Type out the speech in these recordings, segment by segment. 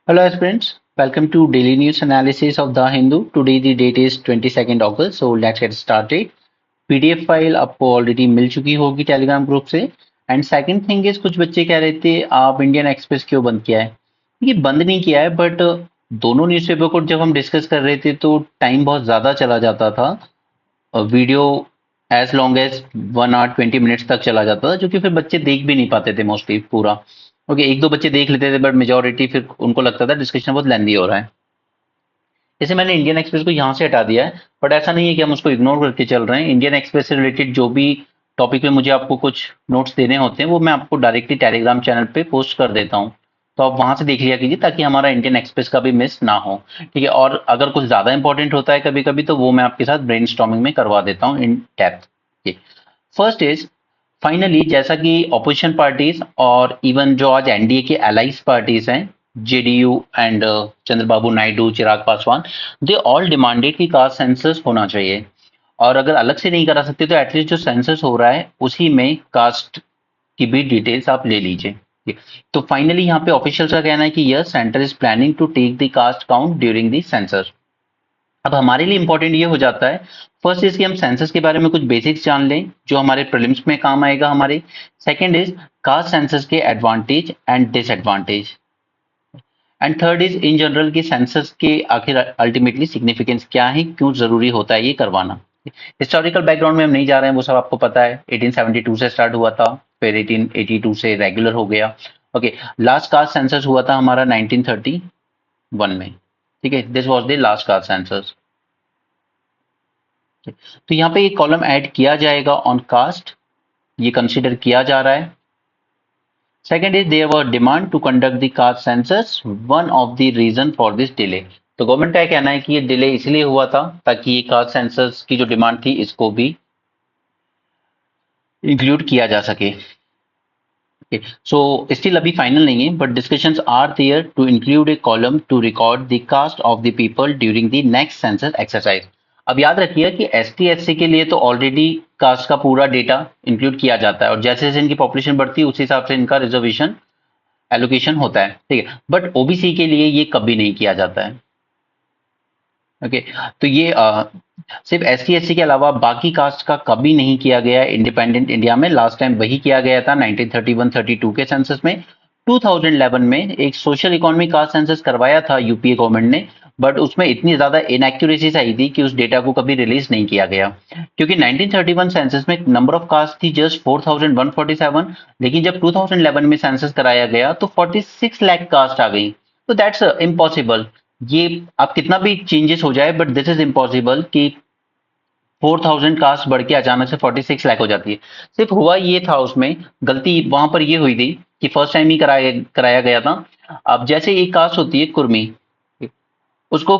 Hello aspirants, welcome to daily news analysis of The Hindu. Today the date is 22nd August, so let's get started. PDF file आपको already मिल चुकी होगी Telegram group से। And second thing is कुछ बच्चे कह रहे थे आप इंडियन एक्सप्रेस क्यों बंद किया है। ये बंद नहीं किया है बट दोनों न्यूज़पेपर को जब हम डिस्कस कर रहे थे तो टाइम बहुत ज़्यादा चला जाता था। Video as long as 1 hour 20 minutes तक चला जाता था जो कि फिर बच्चे देख भी नहीं पाते थे मोस्टली पूरा। ओके, एक दो बच्चे देख लेते थे बट मेजोरिटी फिर उनको लगता था डिस्कशन बहुत लेंदी हो रहा है। जैसे मैंने इंडियन एक्सप्रेस को यहाँ से हटा दिया है, बट ऐसा नहीं है कि हम उसको इग्नोर करके चल रहे हैं। इंडियन एक्सप्रेस से रिलेटेड जो भी टॉपिक पे मुझे आपको कुछ नोट्स देने होते हैं वो मैं आपको डायरेक्टली टेलीग्राम चैनल पे पोस्ट कर देता हूँ, तो आप वहां से देख लिया कीजिए ताकि हमारा इंडियन एक्सप्रेस का भी मिस ना हो। ठीक है, और अगर कुछ ज्यादा इंपॉर्टेंट होता है कभी कभी तो वो मैं आपके साथ ब्रेन में करवा देता हूँ in depth. First is finally, जैसा कि ऑपोजिशन पार्टीज और इवन जो आज एनडीए के अलाइज पार्टीज हैं, JDU and Chandrababu Naidu, Chirag Paswan, they all demanded कि कास्ट सेंसस होना चाहिए। और अगर अलग से नहीं करा सकते तो एटलीस्ट जो सेंसस हो रहा है उसी में कास्ट की भी डिटेल्स आप ले लीजिए। तो फाइनली यहाँ पे ऑफिशियल का कहना है कि yes, centre is planning to take the caste count during the census. अब हमारे लिए इंपॉर्टेंट ये हो जाता है, फर्स्ट इज कि हम सेंसस के बारे में कुछ बेसिक्स जान लें जो हमारे प्रीलिम्स में काम आएगा हमारे। सेकंड इज कास्ट सेंसस के advantage and disadvantage. And third is in general कि सेंसस के आखिर अल्टीमेटली सिग्निफिकेंस क्या है, क्यों जरूरी होता है ये करवाना। हिस्टोरिकल बैकग्राउंड में हम नहीं जा रहे हैं, वो सब आपको पता है। 1872 से स्टार्ट हुआ था, फिर 1882 से रेगुलर हो गया। ओके, लास्ट कास्ट सेंसस हुआ था हमारा 1931 में। ठीक है, this was the last caste census. तो यहाँ पे एक कॉलम ऐड किया जाएगा ऑन कास्ट, ये कंसीडर किया जा रहा है। Second is there were demand to conduct the caste census, one of the reason for this delay. तो गवर्नमेंट का कहना है कि ये डिले इसलिए हुआ था ताकि ये कास्ट सेंसस की जो डिमांड थी इसको भी इंक्लूड किया जा सके। सो स्टिल अभी फाइनल नहीं है but discussions are there to include a column to record the caste of the people during the next census exercise. अब याद रखिए कि ST SC के लिए तो ऑलरेडी कास्ट का पूरा डेटा इंक्लूड किया जाता है और जैसे जैसे इनकी पॉपुलेशन बढ़ती है उस हिसाब से इनका रिजर्वेशन एलोकेशन होता है। ठीक है, बट ओबीसी के लिए ये कभी नहीं किया जाता है। ओके, तो ये सिर्फ ST SC के अलावा बाकी कास्ट का कभी नहीं किया गया है इंडिपेंडेंट इंडिया में। लास्ट टाइम वही किया गया था 1931-32 के सेंसस में। 2011 में एक सोशल इकोनॉमिक कास्ट सेंसस करवाया था यूपीए गवर्नमेंट ने, बट उसमें इतनी ज्यादा इनएक्यूरेसीज आई थी कि उस डेटा को कभी रिलीज नहीं किया गया, क्योंकि 1931 सेंसस में नंबर ऑफ कास्ट थी जस्ट 4147, लेकिन जब 2011 में सेंसस कराया गया तो 46 लाख कास्ट आ गई। तो दैट्स इम्पॉसिबल। ये आप कितना भी चेंजेस हो जाए बट दिस इज इम्पॉसिबल कि 4000 कास्ट बढ़ के अचानक से 46 लाख हो जाती है। सिर्फ हुआ ये था, उसमें गलती वहां पर ये हुई थी कि फर्स्ट टाइम ही कराया गया था। अब जैसे एक कास्ट होती है कुर्मी, उसको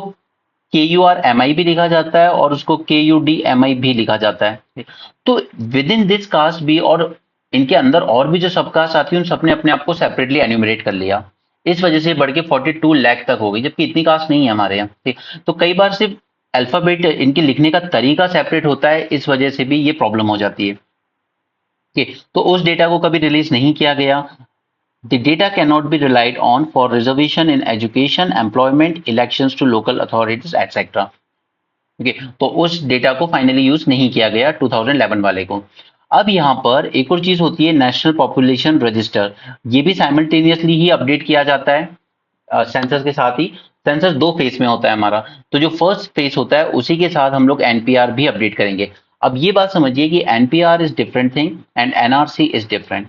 KURMI भी लिखा जाता है और उसको KUDMI भी लिखा जाता है। तो विद इन दिस कास्ट भी और इनके अंदर और भी जो सब कास्ट आती है उन सबने अपने आप को सेपरेटली एन्यूमरेट कर लिया। इस वजह से बढ़ के 42 लाख तक हो गई, जबकि इतनी कास्ट नहीं है हमारे यहाँ। ठीक, तो कई बार सिर्फ अल्फाबेट इनके लिखने का तरीका सेपरेट होता है, इस वजह से भी ये प्रॉब्लम हो जाती है। ठीक, तो उस डेटा को कभी रिलीज नहीं किया गया। The data cannot be relied on for reservation in education, employment, elections to local authorities, etc. Okay, तो उस डेटा को फाइनली यूज नहीं किया गया 2011 वाले को। अब यहाँ पर एक और चीज होती है, नेशनल पॉपुलेशन रजिस्टर। ये भी साइमल्टेनियसली ही अपडेट किया जाता है सेंसस के साथ ही। सेंसस दो फेज में होता है हमारा, तो जो फर्स्ट फेज होता है उसी के साथ हम लोग एनपीआर भी अपडेट करेंगे। अब ये बात समझिए कि NPR is different thing and NRC is different.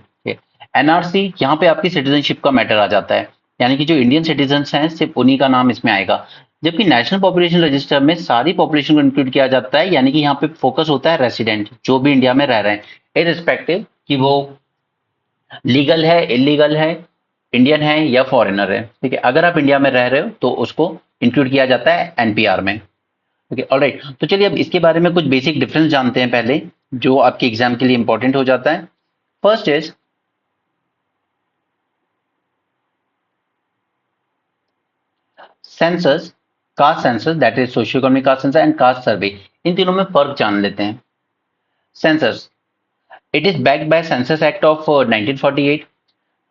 NRC यहाँ पे आपकी सिटीजनशिप का मैटर आ जाता है, यानी कि जो इंडियन सिटीजन हैं सिर्फ उन्हीं का नाम इसमें आएगा। जबकि नेशनल पॉपुलेशन रजिस्टर में सारी पॉपुलेशन को इंक्लूड किया जाता है, यानी कि यहाँ पे फोकस होता है रेसिडेंट जो भी इंडिया में रह रहे हैं, इररिस्पेक्टिव कि वो लीगल है, इलीगल है, इंडियन है या फॉरेनर है। ठीक है, अगर आप इंडिया में रह रहे हो तो उसको इंक्लूड किया जाता है एनपीआर में। ओके, ऑलराइट, तो चलिए अब इसके बारे में कुछ बेसिक डिफरेंस जानते हैं पहले, जो आपके एग्जाम के लिए इंपॉर्टेंट हो जाता है। First is census, caste census that is socio economic caste census and caste survey. इन तीनों में फर्क जान लेते हैं। Census, it is backed by census act of 1948।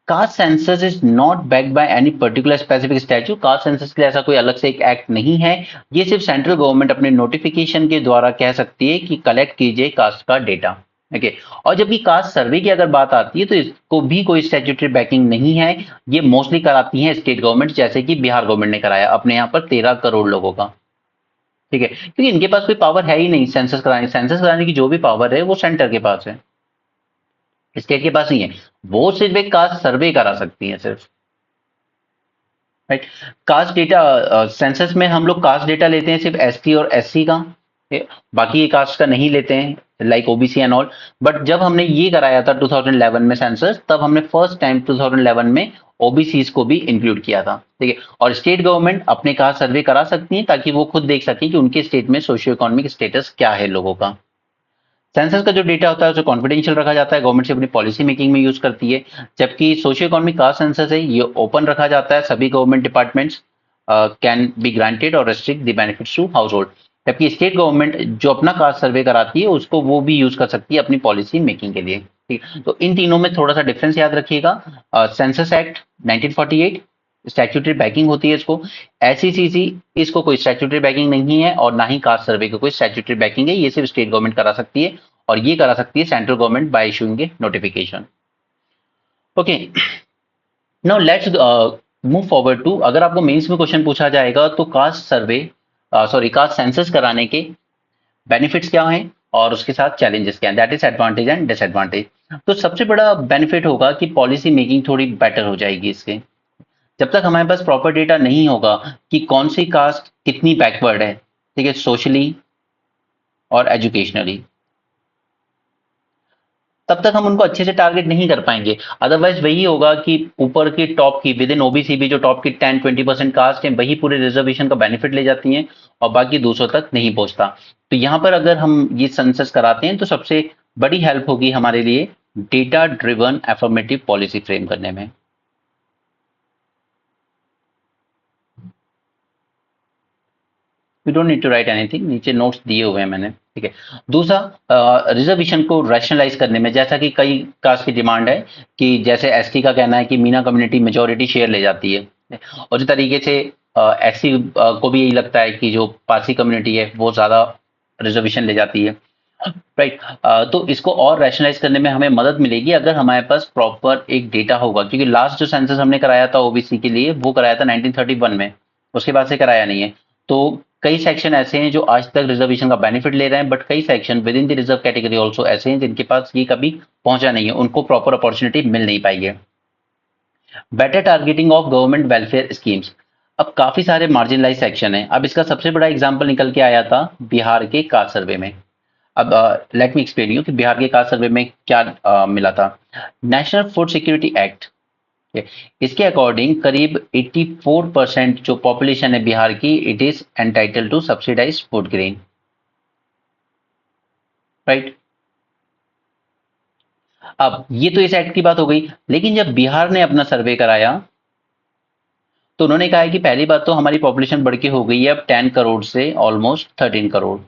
Caste census is not backed by any particular specific statute. Caste census के लिए ऐसा कोई अलग से एक एक्ट नहीं है। ये सिर्फ सेंट्रल गवर्नमेंट अपने नोटिफिकेशन के द्वारा कह सकती है कि कलेक्ट कीजिए कास्ट का डेटा। ओके, और जबकि कास्ट सर्वे की अगर बात आती है तो इसको भी कोई स्टैट्यूटरी बैकिंग नहीं है। ये मोस्टली कराती है स्टेट गवर्नमेंट, जैसे कि बिहार गवर्नमेंट ने कराया अपने यहाँ पर 13 करोड़ लोगों का। ठीक है, क्योंकि इनके पास कोई पावर है ही नहीं सेंसस कराने। सेंसस कराने की जो भी पावर है वो सेंटर के पास है, स्टेट के पास नहीं है। वो सिर्फ एक कास्ट सर्वे करा सकती है सिर्फ। राइट, कास्ट डेटा सेंसस में हम लोग कास्ट डेटा लेते हैं सिर्फ एसटी और एससी का, बाकी कास्ट का नहीं लेते हैं like OBC and all. But जब हमने ये कराया था 2011 में सेंसस, तब हमने फर्स्ट टाइम 2011 में ओबीसी को भी इंक्लूड किया था। ठीक है, और स्टेट गवर्नमेंट अपने कास्ट सर्वे करा सकती है ताकि वो खुद देख सके कि उनके स्टेट में सोशियो इकोनॉमिक स्टेटस क्या है लोगों का। सेंसस का जो डेटा होता है उसे कॉन्फिडेंशियल रखा जाता है, गवर्नमेंट से अपनी पॉलिसी मेकिंग में यूज करती है। जबकि सोशियो इकोनॉमिक कास्ट सेंसस है ये ओपन रखा जाता है, सभी government departments can be granted और restrict the benefits to household. जबकि स्टेट गवर्नमेंट जो अपना कास्ट सर्वे कराती है उसको वो भी यूज कर सकती है अपनी पॉलिसी मेकिंग के लिए। ठीक, तो इन तीनों में थोड़ा सा डिफरेंस याद रखिएगा। सेंसस एक्ट 1948 स्टैट्यूटरी बैकिंग होती है इसको। एसईसीसी इसको कोई स्टैट्यूटरी बैकिंग नहीं है और ना ही कास्ट सर्वे को कोई स्टैट्यूटरी बैकिंग है। ये सिर्फ स्टेट गवर्नमेंट करा सकती है और ये करा सकती है central government by issuing a notification. Okay, now let's move forward to, अगर आपको मेंस में क्वेश्चन पूछा जाएगा तो caste survey sorry caste census कराने के बेनिफिट्स क्या हैं और उसके साथ चैलेंजेस क्या हैं, that is advantage and disadvantage. तो सबसे बड़ा बेनिफिट होगा कि पॉलिसी मेकिंग थोड़ी बेटर हो जाएगी इसके। जब तक हमारे पास प्रॉपर डेटा नहीं होगा कि कौन सी कास्ट कितनी बैकवर्ड है, ठीक है, सोशली और एजुकेशनली, तब तक हम उनको अच्छे से टारगेट नहीं कर पाएंगे। अदरवाइज वही होगा कि ऊपर की टॉप की विद इन ओबीसी भी जो टॉप की 10-20% कास्ट है वही पूरे रिजर्वेशन का बेनिफिट ले जाती हैं और बाकी दूसरों तक नहीं पहुंचता। तो यहाँ पर अगर हम ये सेंसस कराते हैं तो सबसे बड़ी हेल्प होगी हमारे लिए data driven affirmative policy frame करने में। You don't need to write anything, नीचे नोट्स दिए हुए हैं मैंने। ठीक है, दूसरा रिजर्वेशन को रैशनलाइज करने में, जैसा कि कई कास्ट की डिमांड है कि जैसे एसटी का कहना है कि मीना कम्युनिटी मेजोरिटी शेयर ले जाती है, और जो तरीके से एससी को भी यही लगता है कि जो पारसी कम्युनिटी है वो ज्यादा रिजर्वेशन ले जाती है। राइट, तो इसको और रैशनलाइज करने में हमें मदद मिलेगी अगर हमारे पास प्रॉपर एक डेटा होगा, क्योंकि लास्ट जो सेंसस हमने कराया था ओबीसी के लिए वो कराया था 1931 में, उसके बाद से कराया नहीं है। तो कई सेक्शन ऐसे हैं जो आज तक रिजर्वेशन का बेनिफिट ले रहे हैं, बट कई section with in the reserve category also ऐसे हैं जिनके पास ये कभी पहुंचा नहीं है, उनको प्रॉपर अपॉर्चुनिटी मिल नहीं पाई है। Better targeting of government welfare schemes, अब काफी सारे मार्जिनलाइज सेक्शन है। अब इसका सबसे बड़ा एग्जाम्पल निकल के आया था बिहार के कास्ट सर्वे में। अब लेट मी एक्सप्लेन यू कि बिहार के कास्ट सर्वे में क्या मिला था। नेशनल फूड सिक्योरिटी एक्ट, इसके अकॉर्डिंग करीब 84% जो पॉपुलेशन है बिहार की, it is entitle to subsidize food grain. Right, अब ये तो इस एक्ट की बात हो गई, लेकिन जब बिहार ने अपना सर्वे कराया तो उन्होंने कहा है कि पहली बात तो हमारी पॉपुलेशन बढ़ के हो गई है अब 10 करोड़ से almost 13 crore.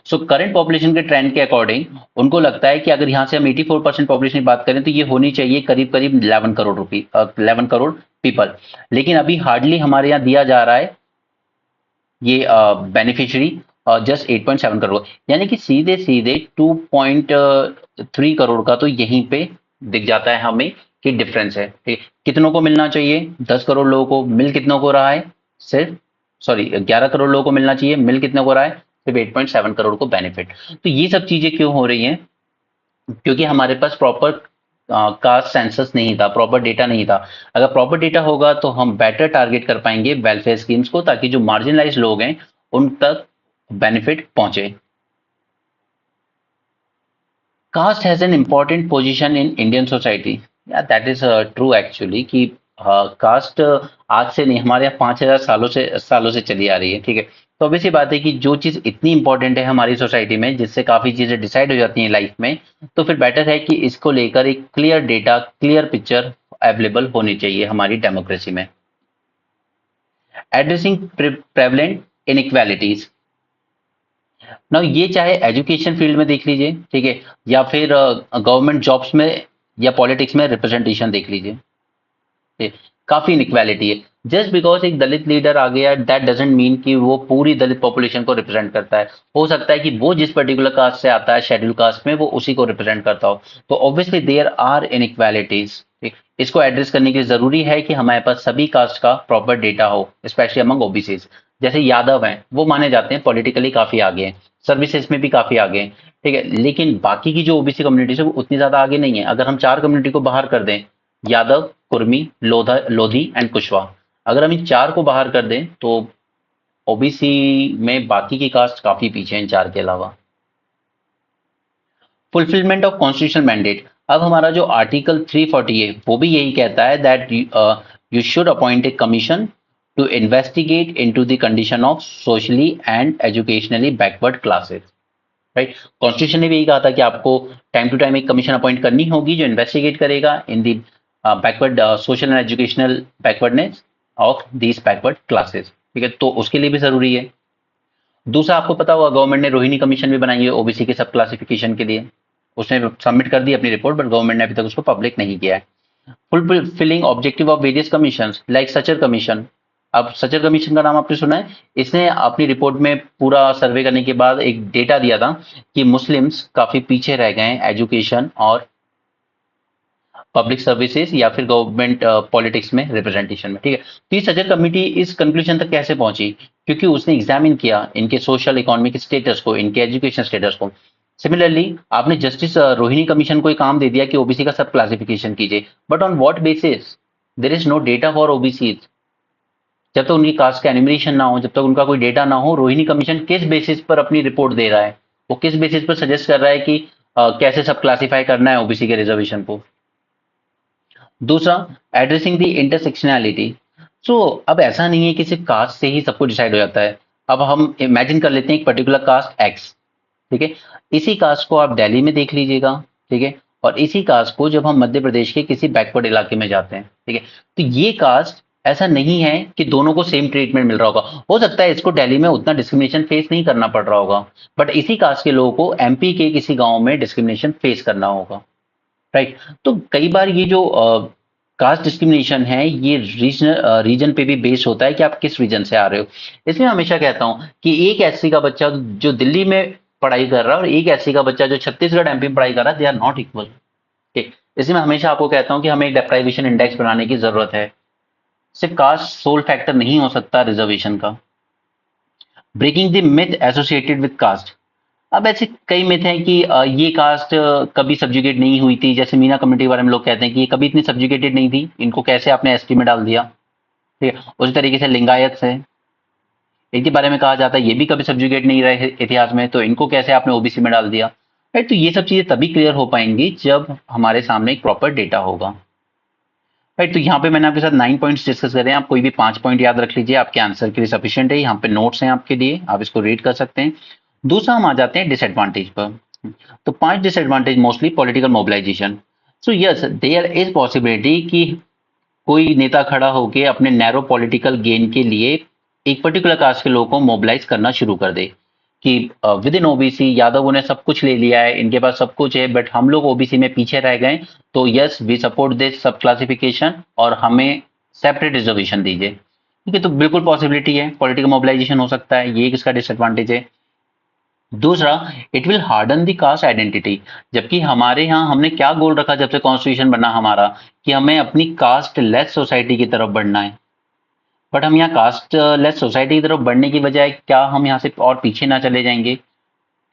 So current population के ट्रेंड के अकॉर्डिंग उनको लगता है कि अगर यहाँ से हम 84% पॉपुलेशन की बात करें तो ये होनी चाहिए करीब करीब 11 करोड़ 11 करोड़ पीपल। लेकिन अभी हार्डली हमारे यहाँ दिया जा रहा है ये बेनिफिशियरी जस्ट 8.7 करोड़, यानी कि सीधे सीधे 2.3 करोड़ का तो यहीं पे दिख जाता है हमें कि डिफरेंस है। ठीक है? कितनों को मिलना चाहिए, 10 करोड़ लोगों को, मिल कितनों को रहा है, सिर्फ सॉरी 11 करोड़ लोगों को मिलना चाहिए, मिल कितने को रहा है, सिर्फ 8.7 करोड़ को बेनिफिट। तो ये सब चीजें क्यों हो रही हैं, क्योंकि हमारे पास प्रॉपर कास्ट सेंसस नहीं था, प्रॉपर डेटा नहीं था। अगर प्रॉपर डेटा होगा तो हम बेटर टारगेट कर पाएंगे वेलफेयर स्कीम्स को, ताकि जो मार्जिनलाइज लोग हैं उन तक बेनिफिट पहुंचे। Caste has an important position in Indian society, या दैट इज ट्रू एक्चुअली कि कास्ट आज से नहीं, हमारे यहाँ 5,000 सालों से चली आ रही है। ठीक है, तो obvious सी बात है कि जो चीज इतनी इंपॉर्टेंट है हमारी सोसाइटी में, जिससे काफी चीजें डिसाइड हो जाती हैं लाइफ में, तो फिर बेटर है कि इसको लेकर एक clear data, clear picture available होनी चाहिए हमारी डेमोक्रेसी में। एड्रेसिंग प्रेवलेंट इनइक्वालिटीज, ना ये चाहे एजुकेशन फील्ड में देख लीजिए, ठीक है, या फिर गवर्नमेंट जॉब्स में या पॉलिटिक्स में रिप्रेजेंटेशन देख लीजिए, काफी इनइक्वालिटी है। जस्ट बिकॉज एक दलित लीडर आ गया दैट डजेंट मीन कि वो पूरी दलित पॉपुलेशन को रिप्रेजेंट करता है। हो सकता है कि वो जिस पर्टिकुलर कास्ट से आता है शेड्यूल कास्ट में वो उसी को रिप्रेजेंट करता हो। तो ऑब्वियसली देयर आर इनइक्वालिटीज। इसको एड्रेस करने के लिए जरूरी है कि हमारे पास सभी कास्ट का प्रॉपर डेटा हो, स्पेशली अमंग ओबीसीज। जैसे यादव हैं वो माने जाते हैं पॉलिटिकली काफी आगे हैं, सर्विसेज में भी काफी आगे हैं, ठीक है, लेकिन बाकी की जो ओबीसी कम्युनिटी है वो उतनी ज्यादा आगे नहीं है। अगर हम चार कम्युनिटी को बाहर कर दें, यादव, कुर्मी, लोधी एंड कुशवाहा, अगर हम इन चार को बाहर कर दें तो ओबीसी में बाकी की कास्ट काफी पीछे हैं इन चार के अलावा। Fulfilment of constitutional mandate. अब हमारा जो आर्टिकल 340 है वो भी यही कहता है that you should appoint a commission to investigate into the condition of socially and educationally backward classes. Right, constitution ने भी यही कहा था कि आपको टाइम टू टाइम एक कमीशन अपॉइंट करनी होगी जो इन्वेस्टिगेट करेगा in the backward social and educational backwardness of these backward classes. ठीक है, तो उसके लिए भी जरूरी है। दूसरा, आपको पता होगा गवर्नमेंट ने रोहिणी कमीशन भी बनाई है ओबीसी के सब क्लासिफिकेशन के लिए। उसने सबमिट कर दी अपनी रिपोर्ट, बट गवर्नमेंट ने अभी तक उसको पब्लिक नहीं किया है। Fulfilling objective of various commission like Sachar commission. अब सचर कमीशन का नाम आपने सुना है। इसने अपनी रिपोर्ट में पूरा सर्वे करने के बाद एक डेटा दिया था कि मुस्लिम्स काफी पीछे रह गए हैं एजुकेशन और पब्लिक सर्विसेज या फिर गवर्नमेंट पॉलिटिक्स में रिप्रेजेंटेशन में। ठीक है, तो ये सचर कमेटी इस कंक्लूजन तक कैसे पहुंची? क्योंकि उसने एग्जामिन किया इनके सोशल इकोनॉमिक स्टेटस को, इनके एजुकेशन स्टेटस को। सिमिलरली आपने जस्टिस रोहिणी कमीशन को एक काम दे दिया कि ओबीसी का सब क्लासिफिकेशन कीजिए, but on what basis? There is no data for OBC. जब तक उनकी कास्ट का एनिमरेशन ना हो, जब तक उनका कोई डेटा ना हो, रोहिणी कमीशन किस बेसिस पर अपनी रिपोर्ट दे रहा है? वो किस बेसिस पर सजेस्ट कर रहा है कि कैसे सब क्लासिफाई करना है ओबीसी के रिजर्वेशन को? दूसरा, एड्रेसिंग द इंटरसेक्शनैलिटी। सो अब ऐसा नहीं है कि सिर्फ कास्ट से ही सब कुछ डिसाइड हो जाता है। अब हम इमेजिन कर लेते हैं एक पर्टिकुलर कास्ट एक्स, ठीक है, इसी कास्ट को आप दिल्ली में देख लीजिएगा, ठीक है, और इसी कास्ट को जब हम मध्य प्रदेश के किसी बैकवर्ड इलाके में जाते हैं, ठीक है, तो ये कास्ट ऐसा नहीं है कि दोनों को सेम ट्रीटमेंट मिल रहा होगा। हो सकता है इसको दिल्ली में उतना डिस्क्रिमिनेशन फेस नहीं करना पड़ रहा होगा, बट इसी कास्ट के लोगों को एमपी के किसी गांव में डिस्क्रिमिनेशन फेस करना होगा। राइट, तो कई बार ये जो कास्ट डिस्क्रिमिनेशन है ये रीजन पे भी बेस्ड होता है कि आप किस रीजन से आ रहे हो। इसलिए मैं हमेशा कहता हूं कि एक एससी का बच्चा जो दिल्ली में पढ़ाई कर रहा है और एक एससी का बच्चा जो छत्तीसगढ़ एमपी में पढ़ाई कर रहा है, दे आर नॉट इक्वल। ठीक, इसलिए मैं हमेशा आपको कहता हूं कि हमें एक डेप्राइवेशन इंडेक्स बनाने की जरूरत है। सिर्फ कास्ट सोल फैक्टर नहीं हो सकता रिजर्वेशन का। Breaking the myth associated with caste. अब ऐसे कई मिथ हैं कि ये कास्ट कभी सब्जुगेट नहीं हुई थी। जैसे मीना कम्युनिटी के बारे में लोग कहते हैं कि ये कभी इतनी सब्जुगेटेड नहीं थी, इनको कैसे आपने एसटी में डाल दिया। ठीक है, उसी तरीके से लिंगायत है, इनके बारे में कहा जाता है ये भी कभी सब्जुगेट नहीं रहे इतिहास में, तो इनको कैसे आपने ओबीसी में डाल दिया। राइट, तो ये सब चीजें तभी क्लियर हो पाएंगी जब हमारे सामने एक प्रॉपर डेटा होगा। राइट, तो यहाँ पे मैंने आपके साथ 9 पॉइंट्स डिस्कस करे हैं। आप कोई भी 5 पॉइंट याद रख लीजिए, आपके आंसर के लिए सफिशिएंट है। यहाँ पे नोट्स हैं आपके लिए, आप इसको रीड कर सकते हैं। दूसरा, हम आ जाते हैं डिसएडवांटेज पर। तो 5 disadvantage mostly political mobilization. So yes, there is possibility कि कोई नेता खड़ा होकर अपने नैरो पॉलिटिकल गेन के लिए एक पर्टिकुलर कास्ट के लोगों को मोबिलाइज करना शुरू कर दे कि विद इन ओबीसी यादवों ने सब कुछ ले लिया है, इनके पास सब कुछ है, बट हम लोग ओबीसी में पीछे रह गए, तो यस वी सपोर्ट दिस सब क्लासिफिकेशन और हमें सेपरेट रिजर्वेशन दीजिए। ठीक है, तो बिल्कुल पॉसिबिलिटी है, पॉलिटिकल मोबिलाइजेशन हो सकता है, ये किसका डिसएडवांटेज है। दूसरा, it will harden the cast identity. जबकि हमारे यहाँ हमने क्या गोल रखा जब से कॉन्स्टिट्यूशन बना हमारा, कि हमें अपनी कास्ट लेस सोसाइटी की तरफ बढ़ना है। बट हम यहाँ कास्ट लेस सोसाइटी की तरफ बढ़ने की बजाय क्या हम यहाँ से और पीछे ना चले जाएंगे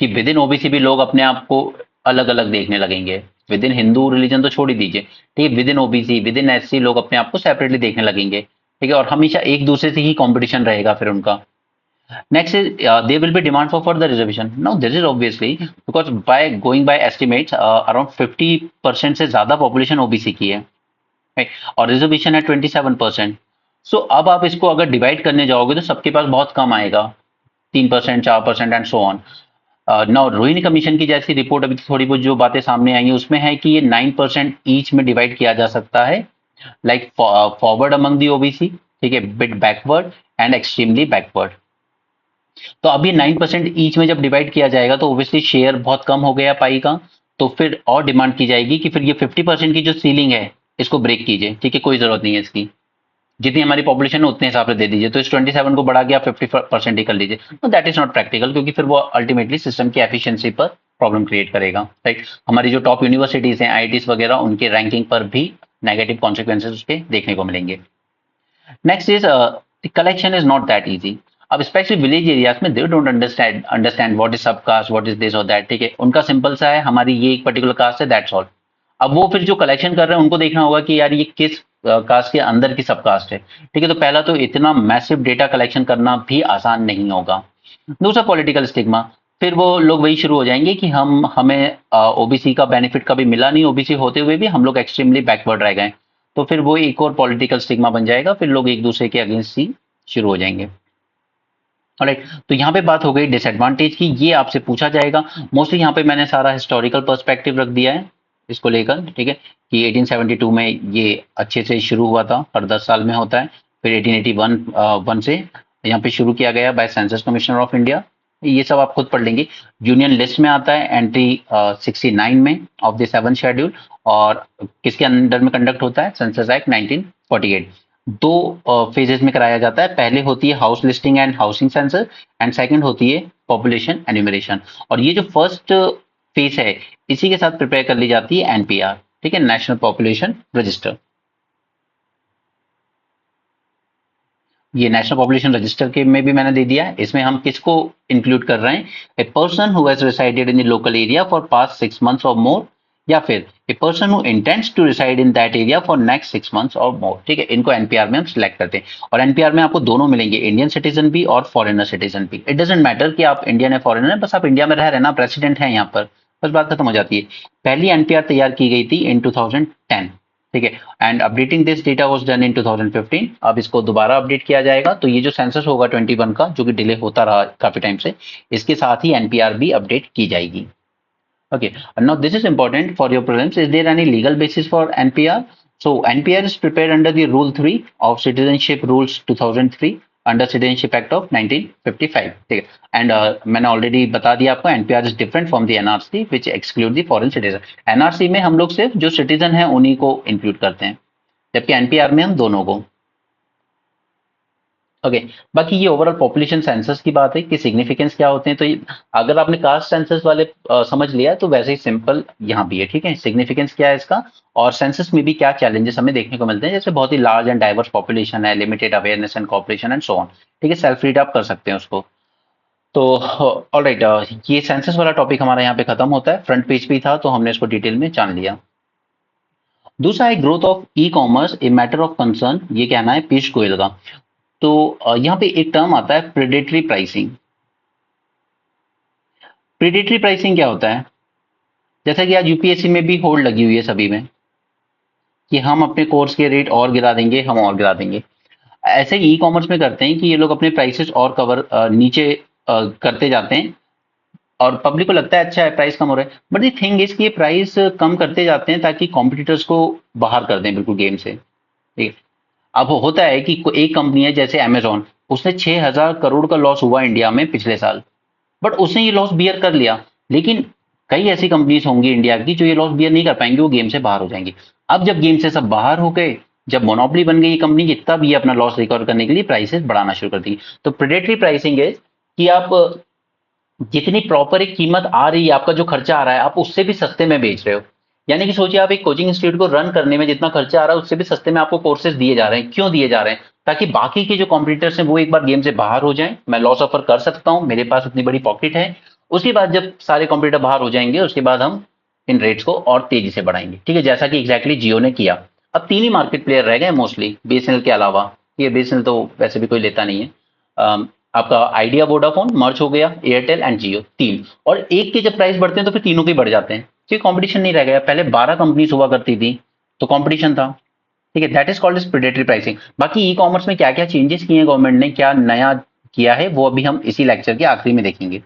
कि विद इन ओबीसी भी लोग अपने आप को अलग अलग देखने लगेंगे। विद इन हिंदू रिलीजन तो छोड़ ही दीजिए, ठीक है, with in OBC, with in SC लोग अपने आप को सेपरेटली देखने लगेंगे। ठीक है, और हमेशा एक दूसरे से ही कंपटीशन रहेगा फिर उनका। Next is there will be demand for further reservation. Now this is obviously because by going by estimates around 50% से ज्यादा population ओबीसी की है, right? और रिजर्वेशन है 27%। सो अब आप इसको अगर डिवाइड करने जाओगे तो सबके पास बहुत कम आएगा, 3%, 4% and so on. Now Rohini commission की जैसी रिपोर्ट अभी थोड़ी बहुत जो बातें सामने आई है उसमें है कि ये 9% ईच में डिवाइड किया जा सकता है, like forward among the OBC, ठीक है, bit backward and extremely backward. तो अभी 9% ईच में जब डिवाइड किया जाएगा तो ऑब्वियसली शेयर बहुत कम हो गया पाई का। तो फिर और डिमांड की जाएगी कि फिर ये 50% की जो सीलिंग है इसको ब्रेक कीजिए, ठीक है, कोई जरूरत नहीं है इसकी, जितनी हमारी पॉपुलेशन है उतने हिसाब से दे दीजिए, तो इस 27 को बढ़ा के आप 50% ही कर लीजिए। तो दैट इज नॉट प्रैक्टिकल, क्योंकि फिर वो अल्टीमेटली सिस्टम की एफिशिएंसी पर प्रॉब्लम क्रिएट करेगा, राइट। हमारी जो टॉप यूनिवर्सिटीज हैं, आईआईटीज वगैरह, उनके रैंकिंग पर भी नेगेटिव कॉन्सिक्वेंसेज उसके देखने को मिलेंगे। Next is the collection is not that easy. अब स्पेशली विलेज एरियाज में they don't understand what is सब कास्ट, व्हाट इज दिस और दैट, ठीक है, उनका सिंपल सा है, हमारी ये एक पर्टिकुलर कास्ट है, दैट्स ऑल। अब वो फिर जो कलेक्शन कर रहे हैं उनको देखना होगा कि यार ये किस कास्ट के अंदर की सब कास्ट है, ठीक है। तो पहला तो इतना मैसिव डेटा कलेक्शन करना भी आसान नहीं होगा। दूसरा पॉलिटिकल स्टिग्मा, फिर वो लोग वही शुरू हो जाएंगे कि हमें ओबीसी का बेनिफिट कभी मिला नहीं, ओबीसी होते हुए भी हम लोग एक्सट्रीमली बैकवर्ड रह गए। तो फिर वो एक और पॉलिटिकल स्टिग्मा बन जाएगा, फिर लोग एक दूसरे के अगेंस्ट ही शुरू हो जाएंगे। ऑलराइट, तो यहाँ पे बात हो गई डिसएडवांटेज की, ये आपसे पूछा जाएगा मोस्टली। यहाँ पे मैंने सारा हिस्टोरिकल पर्सपेक्टिव रख दिया है इसको लेकर, ठीक है, कि 1872 में ये अच्छे से शुरू हुआ था, हर 10 साल में होता है। फिर 1881 से यहाँ पे शुरू किया गया by census commissioner of India, ये सब आप खुद पढ़ लेंगे। यूनियन लिस्ट में आता है एंट्री 69 में ऑफ द 7th शेड्यूल, और किसके अंडर में कंडक्ट होता है, सेंसस एक्ट 1948। दो फेजेस में कराया जाता है, पहले होती है house listing and housing census, and second होती है पॉपुलेशन एन्यूमरेशन। और ये जो फर्स्ट फेज है इसी के साथ प्रिपेयर कर ली जाती है एनपीआर, ठीक है, नेशनल पॉपुलेशन रजिस्टर। ये नेशनल पॉपुलेशन रजिस्टर के में भी मैंने दे दिया है, इसमें हम किसको इंक्लूड कर रहे हैं, a person who has resided in the local area for past 6 months or more, या फिर a person who intends to reside in that area for next 6 months or मोर, ठीक है। इनको एनपीआर में हम सिलेक्ट करते हैं, और एनपीआर में आपको दोनों मिलेंगे, इंडियन सिटीजन भी और फॉरेनर सिटीजन भी। इट डजेंट मैटर कि आप इंडियन है फॉरेनर है, बस आप इंडिया में रह रहे हैं ना, आप रेसिडेंट हैं यहाँ पर, बस बात खत्म हो जाती है। पहली एनपीआर तैयार की गई थी इन 2010, ठीक है, and updating this data was done in 2015। अब इसको दोबारा अपडेट किया जाएगा, तो ये जो सेंसस होगा 21 का, जो कि डिले होता रहा काफी टाइम से, इसके साथ ही एनपीआर भी अपडेट की जाएगी। Okay, now this is important for your presence, is there any legal basis for NPR? So NPR is prepared under the rule 3 of citizenship rules 2003 under citizenship act of 1955, ठीक है। And मैंने already बता दिया आपको, NPR is different from the NRC which exclude the foreign citizen. NRC में हम लोग सिर्फ जो सिटीजन है उन्हीं को इंक्लूड करते हैं, जबकि एनपीआर में हम दोनों को। ओके, बाकी ये ओवरऑल पॉपुलेशन सेंसस की बात है कि सिग्निफिकेंस क्या होते हैं, तो ये अगर आपने कास्ट सेंसस वाले समझ लिया तो वैसे ही सिंपल यहाँ भी है, ठीक है। सिग्निफिकेंस क्या है इसका, और सेंसस में भी क्या चैलेंजेस हमें देखने को मिलते हैं, जैसे बहुत ही लार्ज एंड डाइवर्स पॉपुलेशन है, limited awareness and cooperation and so on, ठीक है, सेल्फ रीड आप कर सकते हैं उसको। तो ऑलराइट, ये सेंसस वाला टॉपिक हमारा यहाँ पे खत्म होता है, फ्रंट पेज पे ही था तो हमने इसको डिटेल में जान लिया। दूसरा है growth of e commerce a matter of concern, ये कहना है पीयूष गोयल का। तो यहाँ पे एक टर्म आता है प्रेडेटरी प्राइसिंग। प्रेडेटरी प्राइसिंग क्या होता है, जैसा कि आज यूपीएससी में भी होल्ड लगी हुई है सभी में, कि हम अपने कोर्स के रेट और गिरा देंगे, हम और गिरा देंगे। ऐसे ही ई कॉमर्स में करते हैं कि ये लोग अपने प्राइसेस और कवर नीचे करते जाते हैं, और पब्लिक को लगता है अच्छा है प्राइस कम हो रहा है, बट द थिंग इज कि ये प्राइस कम करते जाते हैं ताकि कॉम्पिटिटर्स को बाहर कर दें बिल्कुल गेम से, ठीक है। अब होता है कि एक कंपनी है जैसे अमेजोन, उसने 6,000 करोड़ का लॉस हुआ इंडिया में पिछले साल, बट उसने ये लॉस बियर कर लिया। लेकिन कई ऐसी कंपनीज होंगी इंडिया की जो ये लॉस बियर नहीं कर पाएंगी, वो गेम से बाहर हो जाएंगी। अब जब गेम से सब बाहर हो गए, जब मोनोपोली बन गई कंपनी की, तब ये अपना लॉस रिकवर करने के लिए प्राइसेस बढ़ाना शुरू कर दी। तो प्रेडेटरी प्राइसिंग है कि आप जितनी प्रॉपर एक कीमत आ रही है, आपका जो खर्चा आ रहा है, आप उससे भी सस्ते में बेच रहे हो। यानी कि सोचिए आप एक कोचिंग इंस्टीट्यूट को रन करने में जितना खर्चा आ रहा है, उससे भी सस्ते में आपको कोर्सेज दिए जा रहे हैं। क्यों दिए जा रहे हैं? ताकि बाकी के जो कॉम्पिटिटर्स हैं वो एक बार गेम से बाहर हो जाएं, मैं लॉस ऑफर कर सकता हूं, मेरे पास उतनी बड़ी पॉकेट है। उसके बाद जब सारे कॉम्पिटिटर बाहर हो जाएंगे, उसके बाद हम इन रेट्स को और तेजी से बढ़ाएंगे, ठीक है, जैसा कि एग्जैक्टली जियो ने किया। अब 3 ही मार्केट प्लेयर रह गए मोस्टली बीएसएनएल के अलावा, ये बीएसएनएल तो वैसे भी कोई लेता नहीं है। आपका आइडिया वोडाफोन मर्ज हो गया, एयरटेल एंड जियो, 3। और एक के जब प्राइस बढ़ते हैं तो फिर तीनों के बढ़ जाते हैं, क्योंकि कंपटीशन नहीं रह गया। पहले 12 कंपनीज हुआ करती थी तो कंपटीशन था, ठीक है, that is called as predatory pricing. बाकी ई कॉमर्स में क्या क्या चेंजेस किए हैं गवर्नमेंट ने, क्या नया किया है, वो अभी हम इसी लेक्चर के आखिरी में देखेंगे।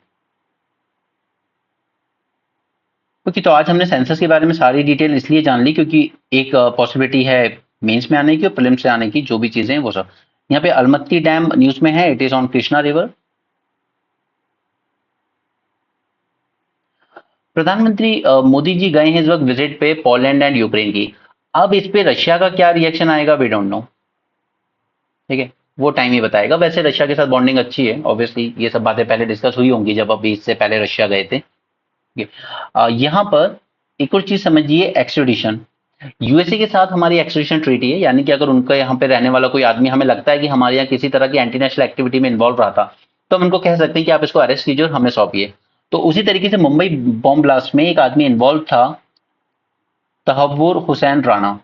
क्योंकि तो आज हमने सेंसस के बारे में सारी डिटेल इसलिए जान ली क्योंकि एक पॉसिबिलिटी है मेंस में आने की और प्रीलिम्स से आने की, जो भी चीजें हैं वो सब। यहाँ पे अलमत्ती डैम न्यूज में है, it is on Krishna river. प्रधानमंत्री मोदी जी गए हैं इस वक्त विजिट पे पोलैंड एंड यूक्रेन की। अब इस पे रशिया का क्या रिएक्शन आएगा वी डोंट नो। ठीक है, वो टाइम ही बताएगा। वैसे रशिया के साथ बॉन्डिंग अच्छी है, ऑब्वियसली ये सब बातें पहले डिस्कस हुई होंगी जब अभी इससे पहले रशिया गए थे। ठीक है, यहाँ पर एक और चीज समझिए, एक्सट्रेडिशन। यूएसए के साथ हमारी एक्सट्रेडिशन ट्रीटी है, यानी कि अगर उनका यहाँ पे रहने वाला कोई आदमी हमें लगता है कि हमारे यहाँ किसी तरह की एंटी नेशनल एक्टिविटी में इन्वॉल्व रहा था, तो हम उनको कह सकते हैं कि आप इसको अरेस्ट कीजिए और हमें सौंपिए। तो उसी तरीके से मुंबई बॉम्ब ब्लास्ट में एक आदमी इन्वॉल्व था, तहव्वुर हुसैन राणा।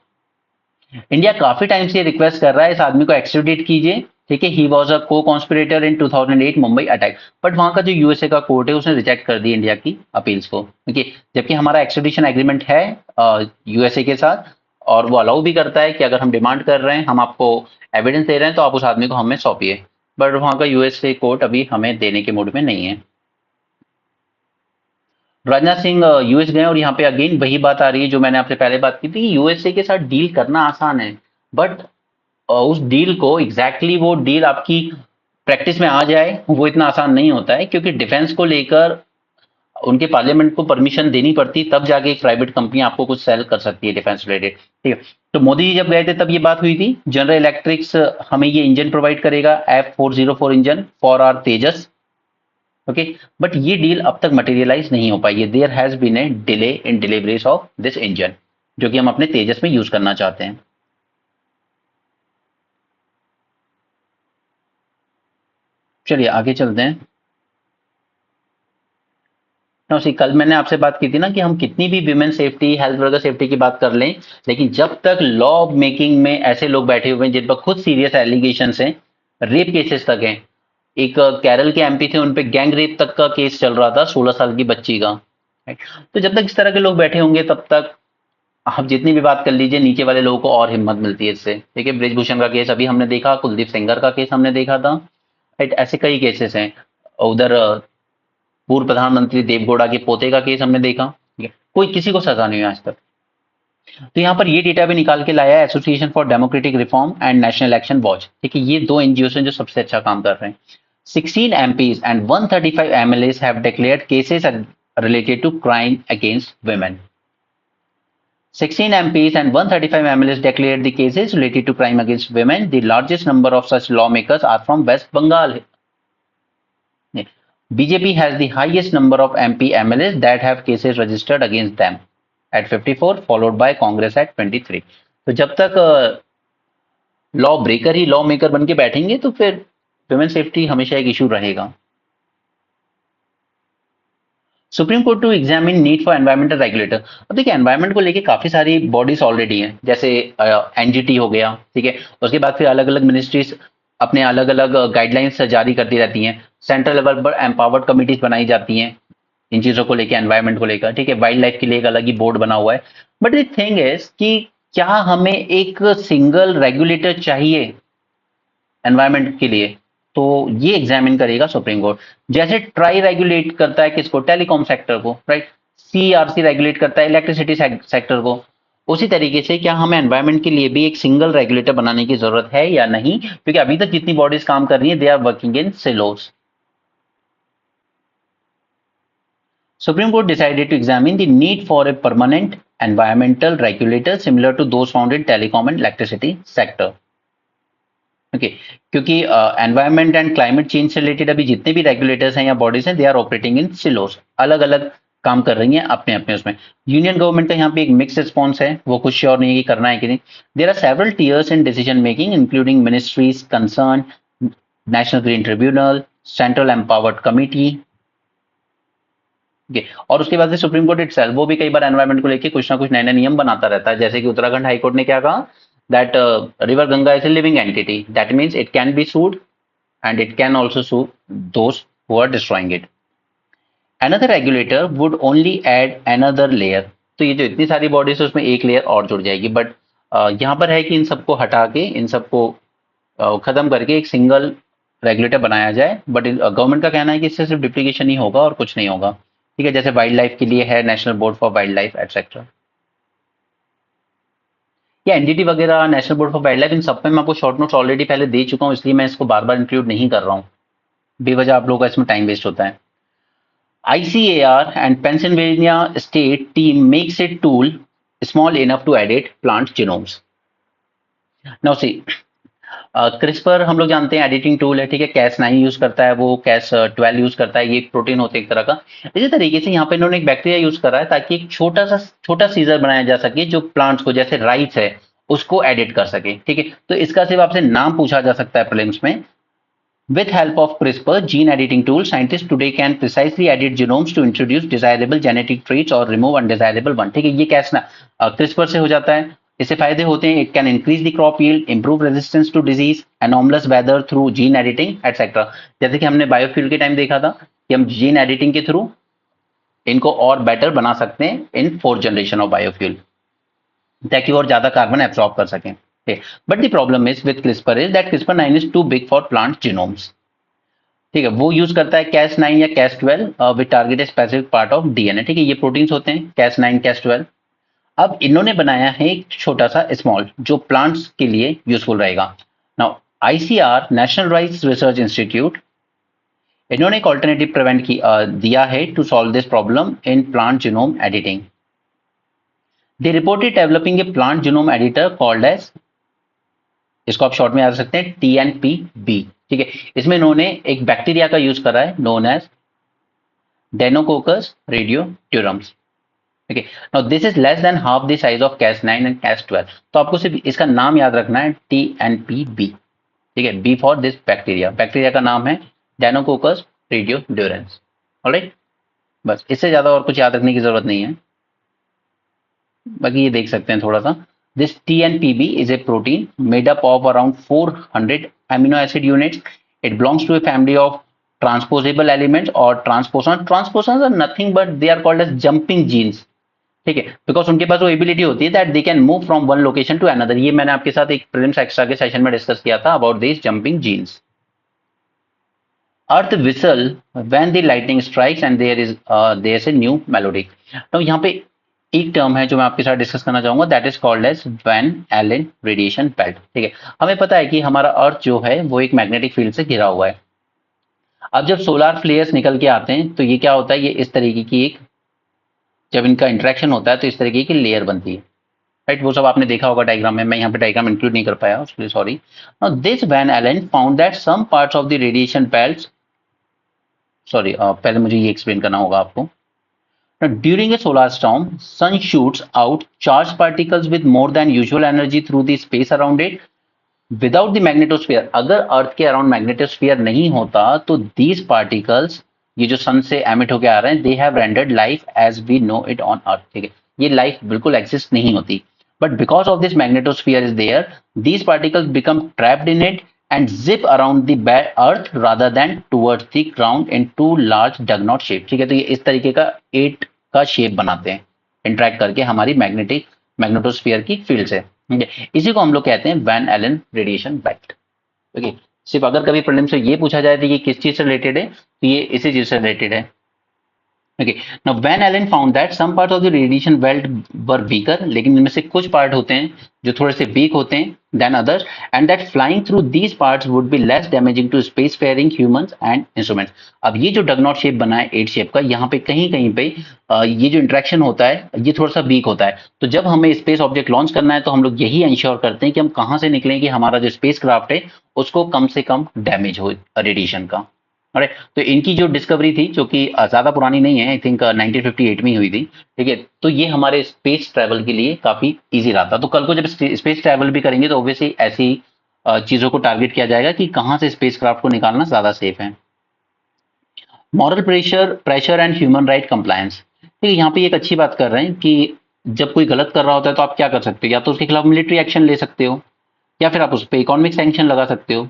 इंडिया काफी टाइम से रिक्वेस्ट कर रहा है इस आदमी को एक्सट्रेडिट कीजिए। ठीक है, ही वाज अ को conspirator in 2008 Mumbai attack, but वहां का जो यूएसए का कोर्ट है उसने रिजेक्ट कर दी इंडिया की अपील्स को। ठीक है, जबकि हमारा एक्सट्रेडिशन एग्रीमेंट है यूएसए के साथ, और वो अलाउ भी करता है कि अगर हम डिमांड कर रहे हैं, हम आपको एविडेंस दे रहे हैं, तो आप उस आदमी को हमें सौंपिए। बट वहां का यूएसए कोर्ट अभी हमें देने के मूड में नहीं है। राजनाथ सिंह यूएस गए, और यहाँ पे अगेन वही बात आ रही है जो मैंने आपसे पहले बात की थी कि यूएसए के साथ डील करना आसान है, बट उस डील को एग्जैक्टली वो डील आपकी प्रैक्टिस में आ जाए वो इतना आसान नहीं होता है, क्योंकि डिफेंस को लेकर उनके पार्लियामेंट को परमिशन देनी पड़ती, तब जाके एक प्राइवेट कंपनी आपको कुछ सेल कर सकती है डिफेंस रिलेटेड। ठीक है, तो मोदी जी जब गए थे तब ये बात हुई थी, जनरल इलेक्ट्रिक्स हमें ये इंजन प्रोवाइड करेगा, F404 engine for our Tejas. Okay, but ये डील अब तक मटेरियलाइज नहीं हो पाई है। There has been a delay in deliveries of this engine, जो कि हम अपने तेजस में यूज करना चाहते हैं। चलिए आगे चलते हैं। ना सी, कल मैंने आपसे बात की थी ना कि हम कितनी भी women safety, health worker safety की बात कर लें, लेकिन जब तक लॉ मेकिंग में ऐसे लोग बैठे हुए हैं जिन पर खुद सीरियस एलिगेशन हैं, रेप केसेस तक हैं। एक केरल के एमपी थे, उन पे गैंग रेप तक का केस चल रहा था 16 साल की बच्ची का। right? तो जब तक इस तरह के लोग बैठे होंगे तब तक आप जितनी भी बात कर लीजिए, नीचे वाले लोगों को और हिम्मत मिलती है इससे। ठीक है, ब्रिजभूषण का केस अभी हमने देखा, कुलदीप सेंगर का केस हमने देखा था। राइट, ऐसे कई केसेस हैं। उधर पूर्व प्रधानमंत्री देवगौड़ा के पोते का केस हमने देखा। ठीक है, कोई किसी को सजा नहीं हुई आज तक। तो यहाँ पर ये डेटा भी निकाल के लाया है association for democratic reform and national election watch. ठीक है, ये दो एनजीओ हैं जो सबसे अच्छा काम कर रहे हैं। 16 MPs and 135 MLAs have declared cases related to crime against women. 16 MPs and 135 MLAs declared the cases related to crime against women. The largest number of such lawmakers are from West Bengal. BJP has the highest number of MP MLAs that have cases registered against them at 54, followed by Congress at 23. तो जब तक law breaker ही law maker बन के बैठेंगे तो फिर women safety हमेशा एक इशू रहेगा। Supreme court to examine need for environmental regulator. अब देखिए, एनवायरमेंट को लेके काफी सारी बॉडीज ऑलरेडी हैं, जैसे एनजीटी हो गया। ठीक है, उसके बाद फिर अलग अलग मिनिस्ट्रीज अपने अलग अलग गाइडलाइंस जारी करती रहती हैं। सेंट्रल लेवल पर एम्पावर्ड कमिटीज बनाई जाती हैं इन चीजों को लेकर, एनवायरमेंट को लेकर। ठीक है, वाइल्ड लाइफ के लिए एक अलग ही बोर्ड बना हुआ है। बट द थिंग इज कि क्या हमें एक सिंगल रेगुलेटर चाहिए एनवायरमेंट के लिए? तो ये एग्जामिन करेगा सुप्रीम कोर्ट। जैसे ट्राई रेगुलेट करता है किसको, टेलीकॉम सेक्टर को, राइट। सीआरसी रेगुलेट करता है इलेक्ट्रिसिटी सेक्टर को। उसी तरीके से क्या हमें एनवायरमेंट के लिए भी एक सिंगल रेगुलेटर बनाने की जरूरत है या नहीं, क्योंकि अभी तक जितनी बॉडीज काम कर रही है they are working in silos. Supreme Court decided to examine the need for a permanent environmental regulator similar to those found in telecom and electricity sector. Okay, क्योंकि एनवायरमेंट एंड क्लाइमेट चेंज से related अभी जितने भी regulators हैं या bodies हैं, they are operating in silos, अलग अलग काम कर रही हैं अपने अपने उसमें। यूनियन गवर्नमेंट का यहाँ पे एक मिक्स रिस्पॉन्स है, वो कुछ श्योर नहीं है कि करना है कि नहीं। There are several tiers in decision making including ministries concern, national green tribunal, central empowered committee. और उसके बाद से सुप्रीम कोर्ट इटसेल्फ वो भी कई बार एनवायरमेंट को लेकर कुछ ना कुछ नए नए नियम बनाता रहता है। जैसे कि उत्तराखंड हाईकोर्ट ने क्या कहा, that river Ganga is a living entity, that means it can be sued and it can also sue those who are destroying it. Another regulator would only add another layer. तो ये जो इतनी सारी बॉडीज है उसमें एक लेयर और जुड़ जाएगी। बट यहाँ पर है कि इन सबको हटा के, इन सबको खत्म करके एक सिंगल रेगुलेटर बनाया जाए। बट गवर्नमेंट का कहना है कि इससे सिर्फ डिप्लीकेशन ही होगा और कुछ नहीं होगा। ठीक है, जैसे वाइल्ड लाइफ के लिए है national board for wildlife etcetera, या एनडीटी वगैरह, national board for wildlife, इन सब में मैं आपको शॉर्ट नोट्स ऑलरेडी पहले दे चुका हूं, इसलिए मैं इसको बार बार इंक्लूड नहीं कर रहा हूं। बेवजह आप लोगों का इसमें टाइम वेस्ट होता है। ICAR and Pennsylvania state team makes a tool small enough to edit plant genomes. Now see, CRISPR हम लोग जानते हैं एडिटिंग टूल है, ठीक है। कैस 9 यूज करता है, वो कैस 12 यूज करता है, ये एक प्रोटीन होते हैं एक तरह का। इसी तरीके से यहाँ पे इन्होंने एक बैक्टीरिया यूज करा है ताकि एक छोटा सीजर बनाया जा सके जो प्लांट्स को, जैसे राइस है, उसको एडिट कर सके, ठीक है। तो इसका सिर्फ आपसे नाम पूछा जा सकता है प्रीलिम्स में। With help of CRISPR gene editing tool, scientists today can precisely edit genomes to introduce desirable genetic traits or remove undesirable one. ठीक है, ये कैसे ना CRISPR से हो जाता है। इससे फायदे होते हैं, it can increase the crop yield, improve resistance to disease, anomalous weather through gene editing etcetera. जैसे कि हमने बायोफ्यूल के टाइम देखा था कि हम जीन एडिटिंग के थ्रू इनको और बेटर बना सकते हैं इन 4th जनरेशन ऑफ बायोफ्यूल, ताकि और ज्यादा कार्बन एब्सॉर्ब कर सकें। But the problem is with CRISPR is that CRISPR 9 is too big for plant genomes. ठीक है, वो यूज करता है कैस 9 या Cas 12 with target specific part of DNA. ठीक है, ये प्रोटीन्स होते हैं कैस 9 कैस 12। अब इन्होंने बनाया है एक छोटा सा स्मॉल जो प्लांट्स के लिए यूजफुल रहेगा। Now ICR national rice research institute, इन्होंने एक ऑल्टरनेटिव प्रिवेंट दिया है to solve this problem in plant genome editing. They reported developing a plant genome editor called as, इसको आप शॉर्ट में याद रख सकते हैं TNPB। ठीक है, इसमें इन्होंने एक बैक्टीरिया का यूज करा है नोन एज डेनोकोकस रेडियोट्यूरम्स। ठीक है, now this is less than half the size of Cas 9 and Cas 12। तो आपको सिर्फ इसका नाम याद रखना है TNPB। ठीक है, B for this bacteria, bacteria का नाम है डेनोकोकस रेडियोट्यूरम्स। ऑलराइट, बस इससे ज्यादा और कुछ याद रखने की जरूरत नहीं है। बाकी ये देख सकते हैं थोड़ा सा। This TNPB is a protein made up of around 400 amino acid units. It belongs to a family of transposable elements or transposons. Transposons are nothing but they are called as jumping genes. ठीक है, because उनके पास वो ability होती है that they can move from one location to another. ये मैंने आपके साथ एक प्रीलिम्स एक्स्ट्रा के सेशन में डिस्कस किया था about this jumping genes. Earth whistle when the lightning strikes and there is a new melody. तो यहाँ पे एक टर्म है जो मैं आपके साथ डिस्कस करना चाहूंगा, that is called as Van Allen radiation belt. ठीक है, हमें पता है कि हमारा अर्थ जो है वो एक मैग्नेटिक फील्ड से घिरा हुआ है। अब जब सोलार फ्लेयर्स निकल के आते हैं तो ये क्या होता है, ये इस तरीके की एक, जब इनका इंटरेक्शन होता है तो इस तरीके की लेयर बनती है। राइट, वो सब आपने देखा होगा डायग्राम में, मैं यहाँ पे डायग्राम इंक्लूड नहीं कर पाया, उसके लिए sorry. Now this Van Allen found that some parts of the radiation belt, sorry पहले मुझे ये एक्सप्लेन करना होगा आपको। Now, during a solar storm, sun shoots out charged particles with more than usual energy through the space around it. Without the magnetosphere, अगर अर्थ के around magnetosphere नहीं होता तो these particles, ये जो सन से एमिट होकर आ रहे हैं, they have rendered life as we know it on earth। ठीक है, ये लाइफ बिल्कुल एग्जिस्ट नहीं होती। But because of this magnetosphere is there, these particles become trapped in it and zip around the earth rather than towards the ground in two large Juggernaut shape। ठीक है, तो ये इस तरीके का 8 का शेप बनाते हैं इंटरेक्ट करके हमारी मैग्नेटोस्फीयर की फील्ड से। इसी को हम लोग कहते हैं Van Allen radiation belt. Okay, सिर्फ अगर कभी प्रीलिम से ये पूछा जाए तो ये किस चीज से रिलेटेड है, तो ये इसी चीज से रिलेटेड है। Okay. Now Van Allen found that some parts of the radiation belt were weaker, लेकिन इनमें से कुछ पार्ट होते हैं जो थोड़े से वीक होते हैं than others, and that flying through these parts would be less damaging to spacefaring humans and instruments। अब ये जो डगनॉट शेप बना है 8 शेप का, यहाँ पे कहीं कहीं पे ये जो इंटरेक्शन होता है ये थोड़ा सा वीक होता है। तो जब हमें स्पेस ऑब्जेक्ट लॉन्च करना है तो हम लोग यही इंश्योर करते हैं कि हम कहाँ से निकलें कि हमारा जो स्पेस क्राफ्ट है उसको कम से कम डैमेज हो रेडिएशन का। राइट, तो इनकी जो डिस्कवरी थी जो कि ज्यादा पुरानी नहीं है, आई थिंक 1958 में हुई थी। ठीक है, तो ये हमारे स्पेस ट्रैवल के लिए काफी इजी रहा था। तो कल को जब स्पेस ट्रैवल भी करेंगे तो ऑब्वियसली ऐसी चीजों को टारगेट किया जाएगा कि कहां से स्पेस क्राफ्ट को निकालना ज्यादा सेफ है। Moral pressure and human right compliance. ठीक है, यहाँ पे एक अच्छी बात कर रहे हैं कि जब कोई गलत कर रहा होता है तो आप क्या कर सकते हो, या तो उसके खिलाफ मिलिट्री एक्शन ले सकते हो या फिर आप उस पर इकोनॉमिक सैंक्शन लगा सकते हो।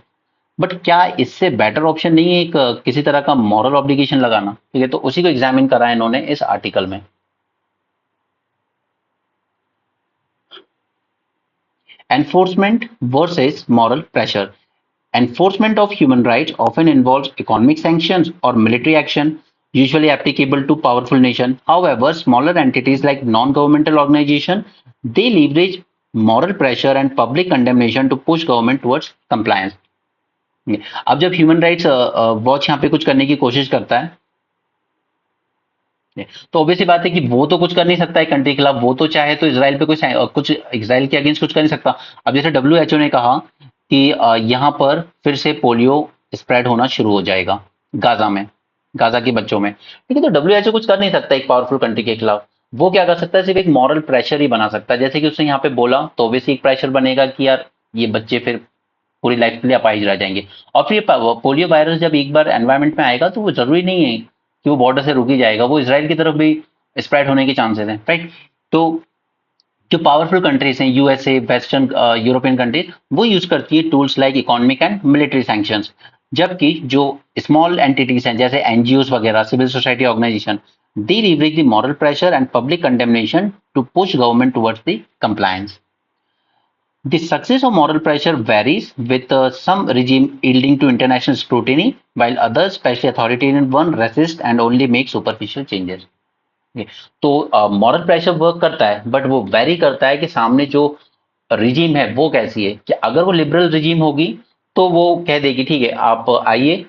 बट क्या इससे बेटर ऑप्शन नहीं है एक किसी तरह का मॉरल ऑब्लिगेशन लगाना। ठीक है, तो उसी को एग्जामिन करा है इन्होंने इस आर्टिकल में। Enforcement versus moral pressure. Enforcement of human rights often involves economic sanctions or military action, usually applicable to powerful nations. However, smaller entities like non-governmental organizations, they leverage moral pressure and public condemnation to push government towards compliance. अब जब human rights watch यहाँ पे कुछ करने की कोशिश करता है तो ऑब्वियसली बात है कि वो तो कुछ कर नहीं सकता है कंट्री के खिलाफ, वो तो चाहे तो इसराइल पे कुछ इसराइल के अगेंस्ट कुछ कर नहीं सकता। अब जैसे डब्ल्यूएचओ ने कहा कि यहाँ पर फिर से पोलियो स्प्रेड होना शुरू हो जाएगा गाजा में, गाजा के बच्चों में, ठीक है। तो डब्ल्यूएचओ कुछ कर नहीं सकता एक पावरफुल कंट्री के खिलाफ। वो क्या कर सकता है, सिर्फ एक मॉरल प्रेशर ही बना सकता है। जैसे कि उसने यहाँ पे बोला तो ऑब्वियसली एक प्रेशर बनेगा कि यार ये बच्चे फिर पूरी लाइफ के लिए अपाहिज रह जाएंगे। और फिर पोलियो वायरस जब एक बार एनवायरमेंट में आएगा तो वो जरूरी नहीं है कि वो बॉर्डर से रुक ही जाएगा, वो इसराइल की तरफ भी स्प्रेड होने के चांसेस हैं, राइट। तो जो पावरफुल कंट्रीज हैं, यूएसए, वेस्टर्न यूरोपियन कंट्रीज, वो यूज करती है tools like economic and military sanctions. जबकि जो स्मॉल एंटिटीज हैं जैसे एनजीओस वगैरह, civil society organization, they leverage the moral pressure and public condemnation to push government towards the compliance. The success of moral pressure varies, with some regime yielding to international scrutiny, while others, especially authoritarian one, resist and only make superficial changes. Okay. तो moral pressure work करता है, but वो very करता है कि सामने जो regime है वो कैसी है। कि अगर वो लिबरल रिजीम होगी तो वो कह देगी ठीक है आप आइए,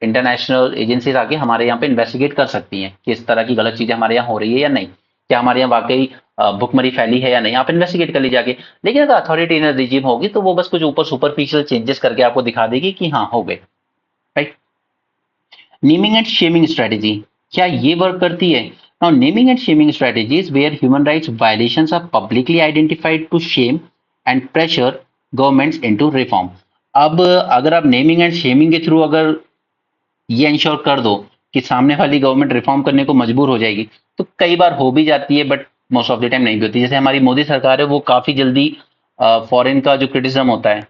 इंटरनेशनल एजेंसीज आके हमारे यहाँ पे इन्वेस्टिगेट कर सकती हैं कि इस तरह की गलत चीजें हमारे यहाँ हो रही है या नहीं, क्या हमारे यहाँ वाकई भुखमरी फैली है या नहीं, आप इन्वेस्टिगेट कर लीजिए जाके। लेकिन अगर अथॉरिटेरियन रिजीम होगी तो वो बस कुछ ऊपर सुपरफिशियल चेंजेस करके आपको दिखा देगी कि हाँ हो गए, right. Naming and shaming strategy, क्या ये वर्क करती है? Now naming and shaming strategies where human rights violations are publicly identified to shame and pressure governments into reform. अब अगर आप नेमिंग एंड शेमिंग के थ्रू अगर ये इंश्योर कर दो कि सामने वाली गवर्नमेंट रिफॉर्म करने को मजबूर हो जाएगी, तो कई बार हो भी जाती है but most of the time नहीं भी होती। जैसे हमारी मोदी सरकार है, वो काफी जल्दी फॉरेन का जो क्रिटिसिज्म होता है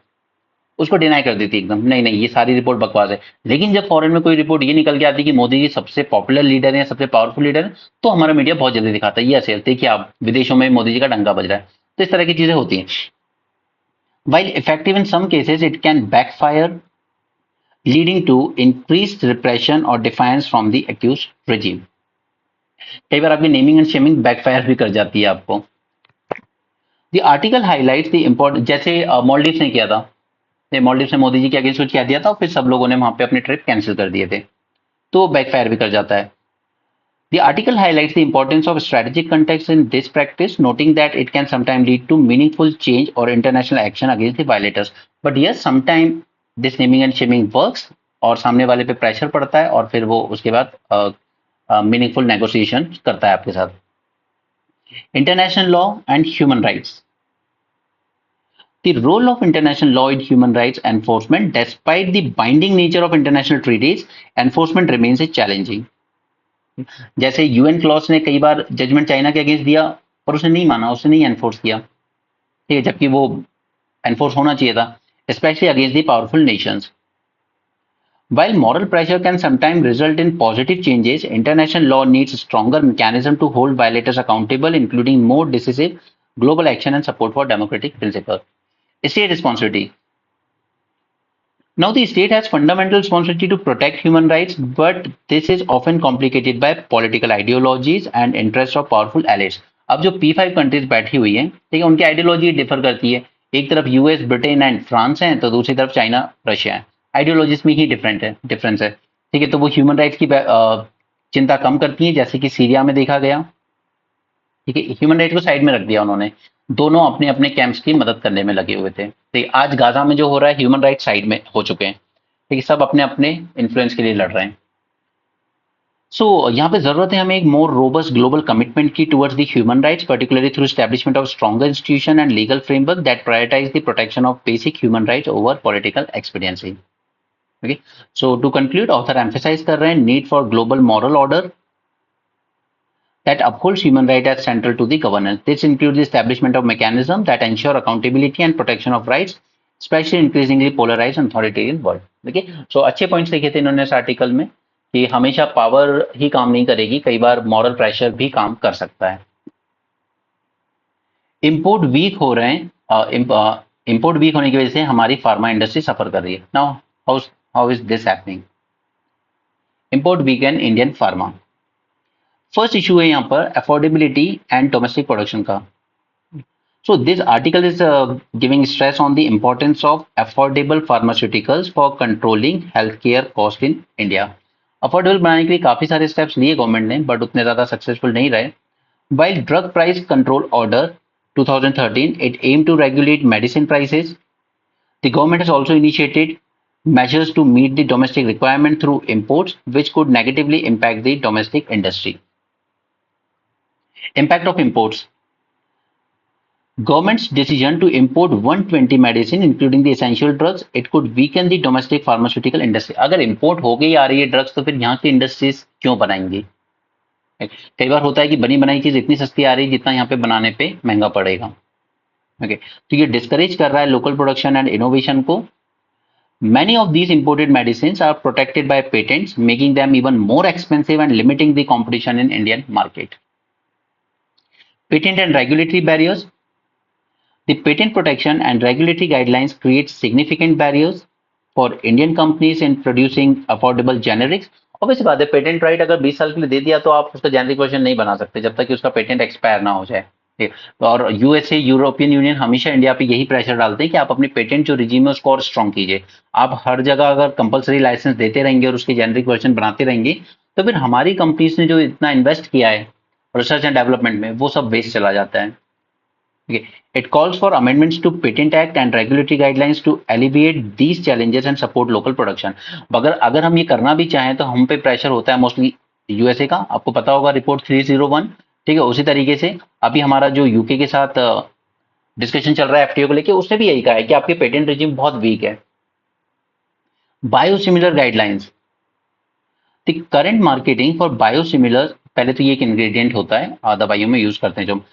उसको डिनाई कर देती है एकदम, नहीं नहीं ये सारी रिपोर्ट बकवास है। लेकिन जब फॉरेन में कोई रिपोर्ट ये निकल के आती है कि मोदी जी सबसे पॉपुलर लीडर है, सबसे पावरफुल लीडर है, तो हमारा मीडिया बहुत जल्दी दिखाता है ये ऐसे देखिए आप विदेशों में मोदी जी का डंका बज रहा है। तो इस तरह की चीजें होती हैं। While effective in some cases, it can backfire, leading to increased repression or defiance from the accused regime. कई बार आपकी नेमिंग एंड शेमिंग बैकफायर भी कर जाती है आपको। The article highlights the important, जैसे मालदीव ने किया था, मालदीव ने मोदी जी के अगेंस्ट कुछ कह दिया था और फिर सब लोगों ने वहां पे अपने ट्रिप कैंसिल कर दिए थे, तो बैकफायर भी कर जाता है। The article highlights the importance of strategic context in this practice, noting that it can sometimes lead to meaningful change or international action against the violators. But yes, sometimes this naming and shaming works और सामने वाले पे pressure पड़ता है और फिर वो उसके बाद मीनिंगफुल नेगोशिएशन करता है आपके साथ। International law and human rights, the role of international law in human rights enforcement, despite the binding nature of international treaties, enforcement remains challenging. जैसे यूएन क्लॉज ने कई बार जजमेंट चाइना के अगेंस्ट दिया और उसने नहीं माना, उसने नहीं एनफोर्स किया, ठीक है, जबकि वो एनफोर्स होना चाहिए था, specially against the powerful Nations. While moral pressure can sometimes result in positive changes, international law needs stronger mechanism to hold violators accountable, including more decisive global action and support for democratic principles. State responsibility. Now, the state has fundamental responsibility to protect human rights, but this is often complicated by political ideologies and interests of powerful allies. अब जो P5 countries बैठी हुई हैं, ठीक है, उनकी ideology differ करती है। एक तरफ यूएस, ब्रिटेन एंड फ्रांस हैं, तो दूसरी तरफ चाइना, रशिया है। आइडियोलॉजीज में ही डिफरेंस है, ठीक है। तो वो ह्यूमन राइट्स की चिंता कम करती हैं, जैसे कि सीरिया में देखा गया, ठीक है। ह्यूमन राइट को साइड में रख दिया उन्होंने, दोनों अपने अपने कैंप्स की मदद करने में लगे हुए थे। ठीक, आज गाजा में जो हो रहा है ह्यूमन राइट साइड में हो चुके हैं, ठीक है, सब अपने अपने इन्फ्लुएंस के लिए लड़ रहे हैं। सो यहाँ पे जरूरत है हमें एक मोर रोबस्ट ग्लोबल कमिटमेंट की towards the human rights, particularly through establishment of stronger institution and legal framework that prioritize the protection of basic human rights over political expediency. Okay, so to conclude, author emphasize कर रहे हैं need for global moral order that upholds human rights as central to the governance. This includes the establishment of mechanisms that ensure accountability and protection of rights, especially increasingly polarized and authoritarian world. देखिए, सो अच्छे points लिखे थे इन्होंने इस article में कि हमेशा power ही काम नहीं करेगी, कई बार मॉरल प्रेशर भी काम कर सकता है। इंपोर्ट वीक हो रहे हैं, इंपोर्ट वीक होने की वजह से हमारी फार्मा इंडस्ट्री सफर कर रही है। Now how is this happening? Import weak and Indian pharma. First issue है यहाँ पर अफोर्डेबिलिटी एंड डोमेस्टिक प्रोडक्शन का। So this article is giving stress on the importance of affordable pharmaceuticals for controlling health care cost in India. Affordable बनाने के लिए काफी सारे steps लिए गवर्नमेंट ने, बट उतने ज्यादा सक्सेसफुल नहीं रहे. While Drug Price Control Order 2013, it aimed to regulate medicine prices. The government has also initiated measures to meet the domestic requirement through imports, which could negatively impact the domestic industry. Impact of imports. Government's decision to import 120 medicine, including the essential drugs, it could weaken the domestic pharmaceutical industry. अगर import हो गई आ रही है drugs, तो फिर यहाँ की industries क्यों बनाएंगी? कई बार होता है कि बनी बनाई चीज इतनी सस्ती आ रही है जितना यहाँ पे बनाने पे महंगा पड़ेगा. ओके, तो ये डिस्करेज कर रहा है लोकल प्रोडक्शन एंड इनोवेशन को. Many of these imported medicines are protected by patents, making them even more expensive and limiting the competition in Indian market. Patent and regulatory barriers. The patent protection and regulatory guidelines create significant barriers for Indian companies in producing affordable generics. Obviously बात है, patent right अगर 20 साल के लिए दे दिया तो आप उसका जेनरिक वर्जन नहीं बना सकते जब तक कि उसका पेटेंट एक्सपायर ना हो जाए. और यूएसए, यूरोपियन यूनियन हमेशा इंडिया पे यही प्रेशर डालते हैं कि आप अपनी पेटेंट जो रिजीम है उसको और स्ट्रॉन्ग कीजिए. आप हर जगह अगर कंपलसरी लाइसेंस देते रहेंगे और उसके जेनरिक वर्जन बनाते रहेंगे तो फिर हमारी कंपनीज ने जो इतना इन्वेस्ट किया है रिसर्च एंड डेवलपमेंट में वो सब वेस्ट चला जाता है. Okay. It calls for amendments to Patent Act and regulatory guidelines to alleviate these challenges and support local production. अगर हम ये करना भी चाहें तो हम पे प्रेशर होता है मोस्टली यूएसए का. आपको पता होगा रिपोर्ट 301. ठीक है, उसी तरीके से अभी हमारा जो यूके के साथ डिस्कशन चल रहा है एफटीओ को लेके, उसने भी यही कहा है कि आपके पेटेंट रिजीम बहुत वीक है. Biosimilar guidelines. The current marketing for biosimilar, पहले तो ये एक इंग्रेडिएंट होता है दवाइयों में यूज करते हैं जो.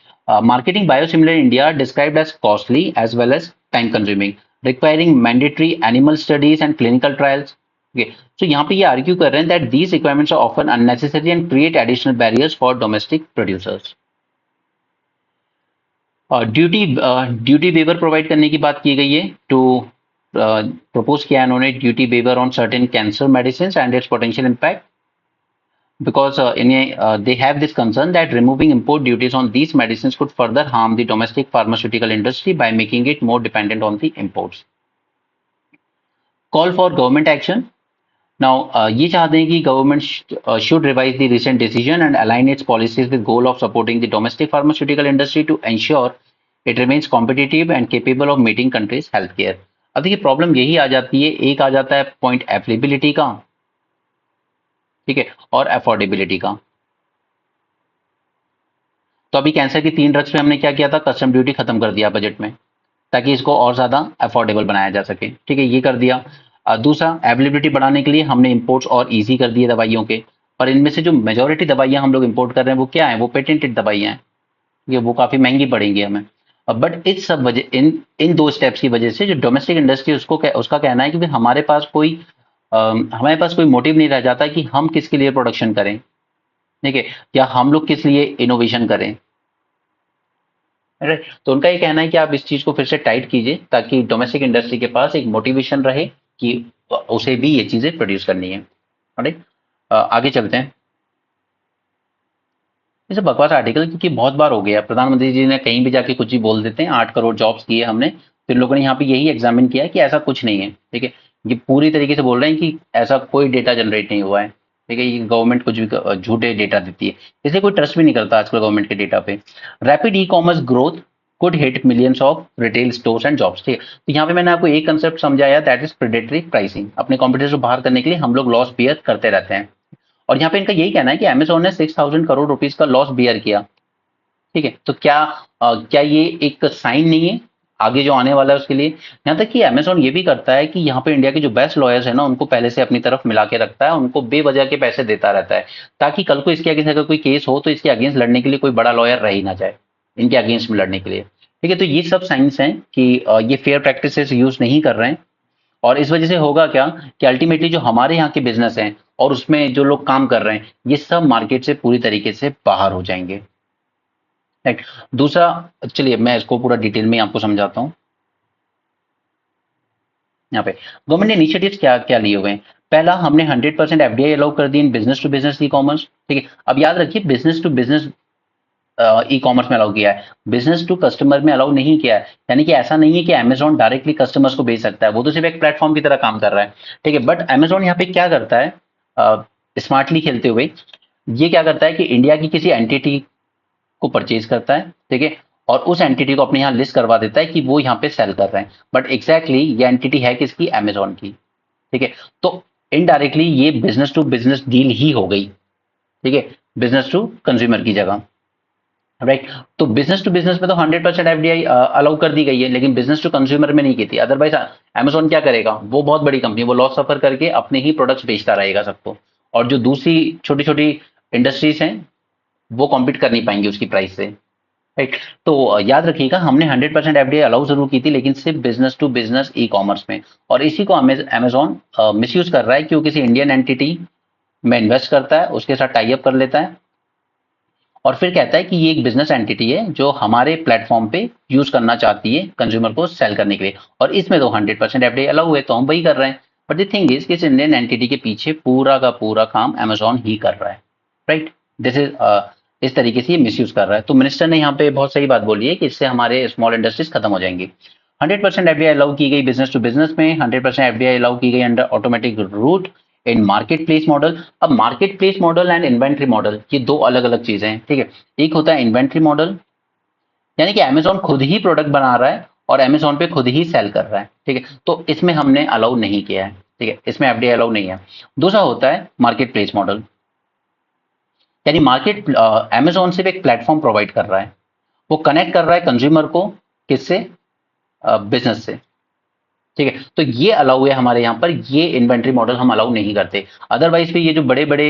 Marketing biosimilar in India described as costly as well as time consuming, requiring mandatory animal studies and clinical trials. Okay, so यहाँ पे ये argue कर रहे हैं that these requirements are often unnecessary and create additional barriers for domestic producers. Duty waiver provide करने की बात की गई है. टू प्रपोज किया है उन्होंने duty waiver on certain cancer medicine and its potential impact. Because they have this concern that removing import duties on these medicines could further harm the domestic pharmaceutical industry by making it more dependent on the imports. Call for government action. Now, ये चाहते हैं कि government should revise the recent decision and align its policies with goal of supporting the domestic pharmaceutical industry to ensure it remains competitive and capable of meeting countries' healthcare. अब देखिए problem यही आ जाती है, एक आ जाता है पॉइंट अवेलेबिलिटी का, ठीक है, और अफोर्डेबिलिटी का. तो अभी कैंसर की 3 ड्रग्स पे हमने क्या किया था, कस्टम ड्यूटी खत्म कर दिया बजट में ताकि इसको और ज्यादा अफोर्डेबल बनाया जा सके. ठीक है, ये कर दिया. दूसरा, अवेलेबिलिटी बढ़ाने के लिए हमने इंपोर्ट्स और इजी कर दिए दवाइयों के. और इनमें से जो मेजोरिटी दवाइयां हम लोग इंपोर्ट कर रहे हैं वो क्या है, वो पेटेंटेड दवाइयां हैं. ये वो काफी महंगी पड़ेंगी हमें. बट इस सब वजह इन 2 स्टेप्स की वजह से जो डोमेस्टिक इंडस्ट्री उसका कहना है कि हमारे पास कोई मोटिव नहीं रह जाता कि हम किसके लिए प्रोडक्शन करें, ठीक है, या हम लोग किस लिए इनोवेशन करें. राइट, तो उनका ये कहना है कि आप इस चीज को फिर से टाइट कीजिए ताकि डोमेस्टिक इंडस्ट्री के पास एक मोटिवेशन रहे कि उसे भी ये चीजें प्रोड्यूस करनी है. राइट, आगे चलते हैं. ये सब बकवास आर्टिकल क्योंकि बहुत बार हो गया, प्रधानमंत्री जी ने कहीं भी जाके कुछ भी बोल देते हैं. 8 करोड़ जॉब्स दिए हमने, तो इन लोगों ने यहाँ पे यही एग्जामिन किया कि ऐसा कुछ नहीं है. ठीक है, ये पूरी तरीके से बोल रहे हैं कि ऐसा कोई डेटा जनरेट नहीं हुआ है. ठीक है, ये गवर्नमेंट कुछ भी झूठे डेटा देती है, इसलिए कोई ट्रस्ट भी नहीं करता आजकल गवर्नमेंट के डेटा पे. Rapid E commerce growth could hit millions of retail stores and jobs. ठीक है, तो यहाँ पे मैंने आपको एक कंसेप्ट समझाया, दैट इज प्रेडेटरी प्राइसिंग. अपने कॉम्पिटिटर्स को बाहर करने के लिए हम लोग लॉस बियर करते रहते हैं. और यहाँ पे इनका यही कहना है कि अमेजोन ने 6,000 करोड़ रुपीस का लॉस बियर किया. ठीक है, तो क्या ये एक साइन नहीं है आगे जो आने वाला है उसके लिए. यहाँ तक कि अमेजोन ये भी करता है कि यहाँ पे इंडिया के जो बेस्ट लॉयर्स है ना उनको पहले से अपनी तरफ मिला के रखता है, उनको बेवजह के पैसे देता रहता है ताकि कल को इसके अगेंस्ट अगर कोई केस हो तो इसके अगेंस्ट लड़ने के लिए कोई बड़ा लॉयर रह ही ना जाए इनके अगेंस्ट में लड़ने के लिए. ठीक है, तो ये सब साइंस हैं कि ये फेयर प्रैक्टिसेस यूज नहीं कर रहे हैं. और इस वजह से होगा क्या कि अल्टीमेटली जो हमारे यहाँ के बिजनेस हैं और उसमें जो लोग काम कर रहे हैं ये सब मार्केट से पूरी तरीके से बाहर हो जाएंगे. राइट, दूसरा, चलिए मैं इसको पूरा डिटेल में आपको समझाता हूँ. यहाँ पे गवर्नमेंट ने इनिशिएटिव्स क्या क्या लिए हुए हैं. पहला, हमने 100% एफडीआई अलाउ कर दी in business to business e commerce. ठीक है, अब याद रखिए business to business e commerce में अलाउ किया है, बिजनेस टू कस्टमर में अलाउ नहीं किया है. यानी कि ऐसा नहीं है कि अमेजोन डायरेक्टली कस्टमर्स को बेच सकता है, वो तो सिर्फ एक प्लेटफॉर्म की तरह काम कर रहा है. ठीक है, बट अमेजोन यहाँ पे क्या करता है, स्मार्टली खेलते हुए ये क्या करता है कि इंडिया की किसी एंटिटी को परचेज करता है, ठीक है, और उस एंटिटी को अपने यहाँ लिस्ट करवा देता है कि वो यहाँ पे सेल कर रहे हैं, बट एग्जैक्टली ये एंटिटी है किसकी, अमेजोन की, ठीक है। तो इनडायरेक्टली ये बिजनेस टू बिजनेस डील ही हो गई, ठीक है, बिजनेस टू कंज्यूमर की जगह, राइट। तो बिजनेस टू बिजनेस में तो 100% एफडीआई अलाउ कर दी गई है, लेकिन बिजनेस टू कंज्यूमर में नहीं की थी। अदरवाइज अमेजोन क्या करेगा, वो बहुत बड़ी कंपनी, वो लॉस सफर करके अपने ही प्रोडक्ट्स बेचता रहेगा सबको, और जो दूसरी छोटी छोटी इंडस्ट्रीज हैं वो कॉम्पीट कर नहीं पाएंगी उसकी प्राइस से, राइट। तो याद रखिएगा, हमने 100% एफडीआई अलाउ जरूर की थी, लेकिन सिर्फ business to business e commerce में, और इसी को अमेजोन मिसयूज कर रहा है कि वो किसी इंडियन एंटिटी में इन्वेस्ट करता है, उसके साथ टाई अप कर लेता है, और फिर कहता है कि ये एक बिजनेस एंटिटी है जो हमारे प्लेटफॉर्म पे यूज करना चाहती है कंज्यूमर को सेल करने के लिए, और इसमें तो 100% एफडीआई अलाउ है, तो हम वही कर रहे हैं। बट द थिंग इज कि इस इंडियन एंटिटी के पीछे पूरा का पूरा काम अमेजोन ही कर रहा है, राइट। दिस इज इस तरीके से ये मिसयूज कर रहा है। तो मिनिस्टर ने यहाँ पे बहुत सही बात बोली है कि इससे हमारे स्मॉल इंडस्ट्रीज खत्म हो जाएंगी। 100% एफडीआई अलाउ की गई बिजनेस टू बिजनेस में, 100% एफडीआई अलाउ की गई under automatic route in marketplace model. अब marketplace model and inventory model ये दो अलग अलग चीजें हैं, ठीक है। एक होता है इन्वेंट्री मॉडल, यानी कि अमेजोन खुद ही प्रोडक्ट बना रहा है और अमेजोन पे खुद ही सेल कर रहा है, ठीक है, तो इसमें हमने अलाउ नहीं किया है, ठीक है, इसमें एफडीआई अलाउ नहीं है। दूसरा होता है मार्केट प्लेस मॉडल, यानी मार्केट अमेजोन सिर्फ एक प्लेटफॉर्म प्रोवाइड कर रहा है, वो कनेक्ट कर रहा है कंज्यूमर को किससे, बिजनेस से, ठीक है। तो ये अलाउ है हमारे यहाँ पर, ये इन्वेंट्री मॉडल हम अलाउ नहीं करते। अदरवाइज भी ये जो बड़े बड़े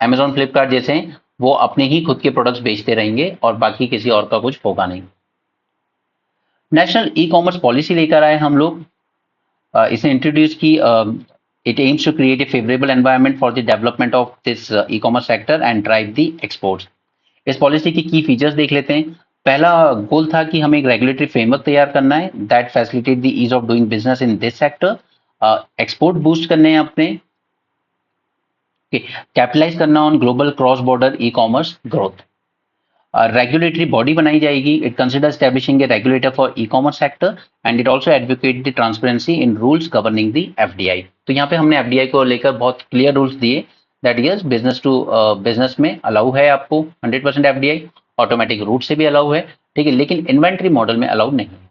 अमेजोन फ्लिपकार्ट जैसे हैं वो अपने ही खुद के प्रोडक्ट्स बेचते रहेंगे और बाकी किसी और का कुछ होगा नहीं। नेशनल ई कॉमर्स पॉलिसी लेकर आए हम लोग, इसे इंट्रोड्यूस की। It aims to create a favourable environment for the development of this e commerce sector and drive the exports. इस पॉलिसी की की फीचर्स देख लेते हैं। पहला गोल था कि हमें एक रेगुलेटरी फ्रेमवर्क तैयार करना है that facilitate the ease of doing business in this sector. Export boost करने हैं अपने, कैपिटलाइज करना on global cross border e commerce growth. Regulatory body बनाई जाएगी, it consider establishing a regulator for e commerce sector and it also advocate the transparency in rules governing the FDI. तो यहाँ पे हमने एफडीआई को लेकर बहुत क्लियर रूल्स दिए that yes business to business में अलाउ है आपको 100% एफडीआई, ऑटोमेटिक रूट से भी अलाउ है, ठीक है, लेकिन इन्वेंट्री मॉडल में अलाउ नहीं है।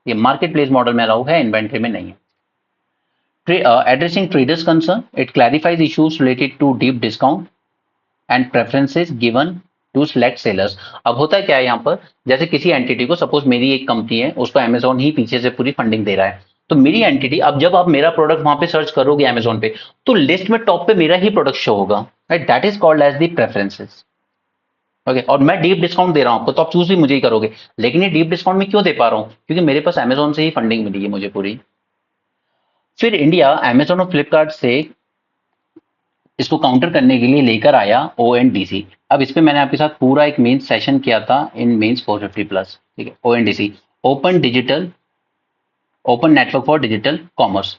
ये मार्केट प्लेस मॉडल में अलाउ है, इन्वेंट्री में नहीं है। Addressing traders concern, it clarifies issues related to deep discount and preferences given to select sellers। अब होता है क्या है यहाँ पर, जैसे किसी एंटिटी को, सपोज मेरी एक कंपनी है, उसको अमेजोन ही पीछे से पूरी फंडिंग दे रहा है, तो मेरी एंटिटी, अब जब आप मेरा प्रोडक्ट वहां पे सर्च करोगे अमेजोन पे, तो लिस्ट में टॉप पे मेरा ही प्रोडक्ट शो होगा, right, that is called as the preferences, okay. और मैं डीप डिस्काउंट दे रहा हूं आपको, तो आप चूज भी मुझे ही करोगे, लेकिन ये डीप डिस्काउंट में क्यों दे पा रहा हूँ, क्योंकि मेरे पास अमेजोन से ही फंडिंग मिली है मुझे पूरी। फिर इंडिया अमेजोन और फ्लिपकार्ट से इसको काउंटर करने के लिए लेकर आया ओएनडीसी। अब इस पे मैंने आपके साथ पूरा एक मेंस सेशन किया था इन मेंस 450 प्लस, ठीक है। ONDC, open digital open network for digital commerce.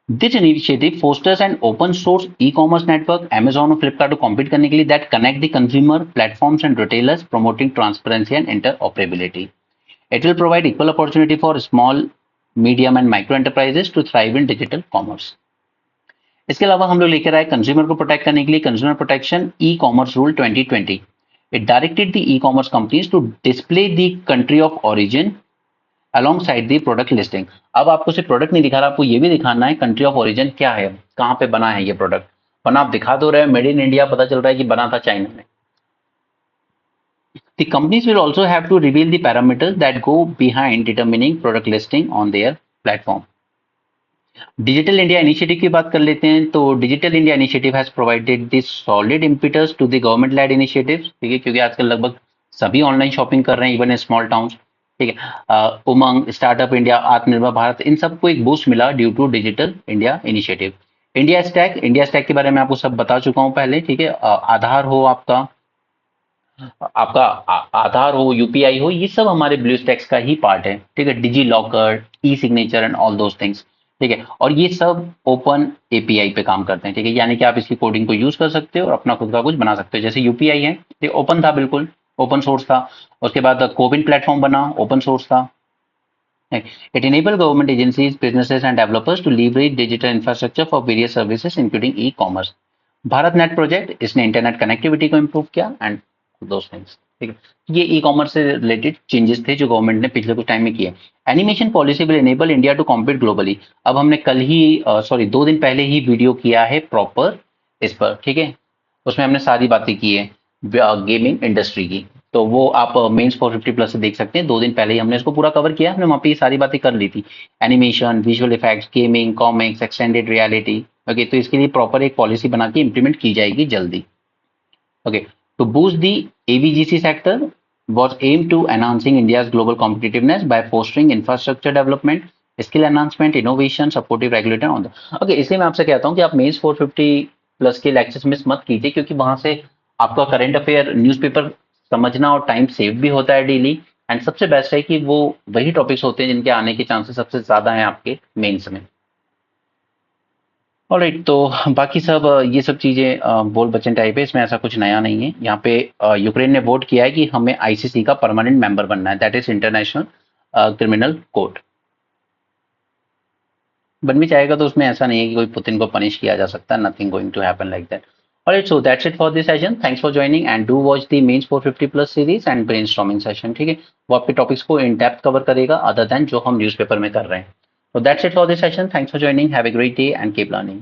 This initiative fosters and open source e commerce network Amazon और फ्लिपकार्ट को कॉम्पीट करने के लिए that connect the consumer platforms and retailers promoting transparency and interoperability. It will provide equal opportunity for small, medium and micro enterprises to thrive in digital commerce। इसके अलावा हम लोग लेकर आए कंज्यूमर को प्रोटेक्ट करने के लिए consumer protection e commerce rule 2020। It directed the e commerce companies to display the country of origin alongside the product listing. अब आपको सिर्फ प्रोडक्ट नहीं दिखा रहा, आपको ये भी दिखाना है कंट्री ऑफ ओरिजिन क्या है, कहाँ पे बना है ये प्रोडक्ट। बना आप दिखा दो रहे, मेड इन इंडिया पता चल रहा है कि बना था चाइना में। The companies will also have to reveal the parameters that go behind determining product listing on their platform। Digital India initiative की बात कर लेते हैं। तो digital India initiative has provided the solid impetus to the government led initiative, ठीक है, क्योंकि आजकल लगभग सभी ऑनलाइन शॉपिंग कर रहे हैं, इवन इन स्मॉल टाउन्स, ठीक है। उमंग, स्टार्टअप इंडिया, आत्मनिर्भर भारत, इन सबको एक बूस्ट मिला due to digital India initiative. India stack के बारे में आपको सब बता चुका हूं पहले, ठीक है। आधार हो आपका आपका आधार हो, यूपीआई हो, ये सब हमारे ब्लू स्टैक्स का ही पार्ट है, ठीक है। DigiLocker, e signature and all those things, ठीक है। और ये सब ओपन एपीआई पे काम करते हैं, ठीक है, यानी कि आप इसकी कोडिंग को यूज कर सकते हो और अपना खुद का कुछ बना सकते हो। जैसे यूपीआई है, ये ओपन था, बिल्कुल ओपन सोर्स था। उसके बाद कोविन प्लेटफॉर्म बना, ओपन सोर्स था। It enable government agencies, businesses and developers to leverage digital infrastructure for various services including e commerce. Bharat net project, इसने इंटरनेट कनेक्टिविटी को इम्प्रूव किया एंड दोस थिंग्स। ठीक है, ये ई कॉमर्स से related changes थे जो गवर्नमेंट ने पिछले कुछ टाइम में किए। Animation policy will enable India to compete globally. अब हमने कल ही सॉरी 2 दिन पहले ही वीडियो किया है प्रॉपर इस पर, ठीक है, उसमें हमने सारी बातें की है गेमिंग इंडस्ट्री की। तो वो आप मेंस 450 प्लस से देख सकते हैं, 2 दिन पहले ही हमने इसको पूरा कवर किया, हमने वहाँ पे ये सारी बातें कर ली थी। Animation, visual effects, gaming, comics, extended reality. Okay, तो इसके लिए प्रॉपर एक पॉलिसी बना के इम्प्लीमेंट की जाएगी जल्दी। Okay, to boost the AVGC sector was aimed to enhancing India's global competitiveness by fostering infrastructure development, skill enhancement, innovation, supportive regulator on the. Okay, इसलिए मैं आपसे कहता हूँ कि आप मेंस 450 प्लस के लेक्चर्स मिस मत कीजिए, क्योंकि वहां से आपका करंट अफेयर न्यूज़पेपर समझना और टाइम सेव भी होता है डेली। एंड सबसे बेस्ट है कि वो वही टॉपिक्स होते हैं जिनके आने के चांसेस सबसे ज्यादा हैं आपके मेंस में। ऑलराइट, तो बाकी सब ये सब चीजें बोल बच्चन टाइप है, इसमें ऐसा कुछ नया नहीं है। यहाँ पे यूक्रेन ने वोट किया है कि हमें आईसीसी का परमानेंट मेंबर बनना है, that is international criminal court. बन भी जाएगा तो उसमें ऐसा नहीं है कि कोई पुतिन को पनिश किया जा सकता है, nothing going to happen like that. Alright, so that's it for this session, thanks for joining and do watch the mains 450 plus series and brainstorming session. ठीक है, वो आपके टॉपिक्स को इन डेप्थ कवर करेगा अदर देन जो हम newspaper में कर रहे हैं। So that's it for this session. Thanks for joining. Have a great day and keep learning.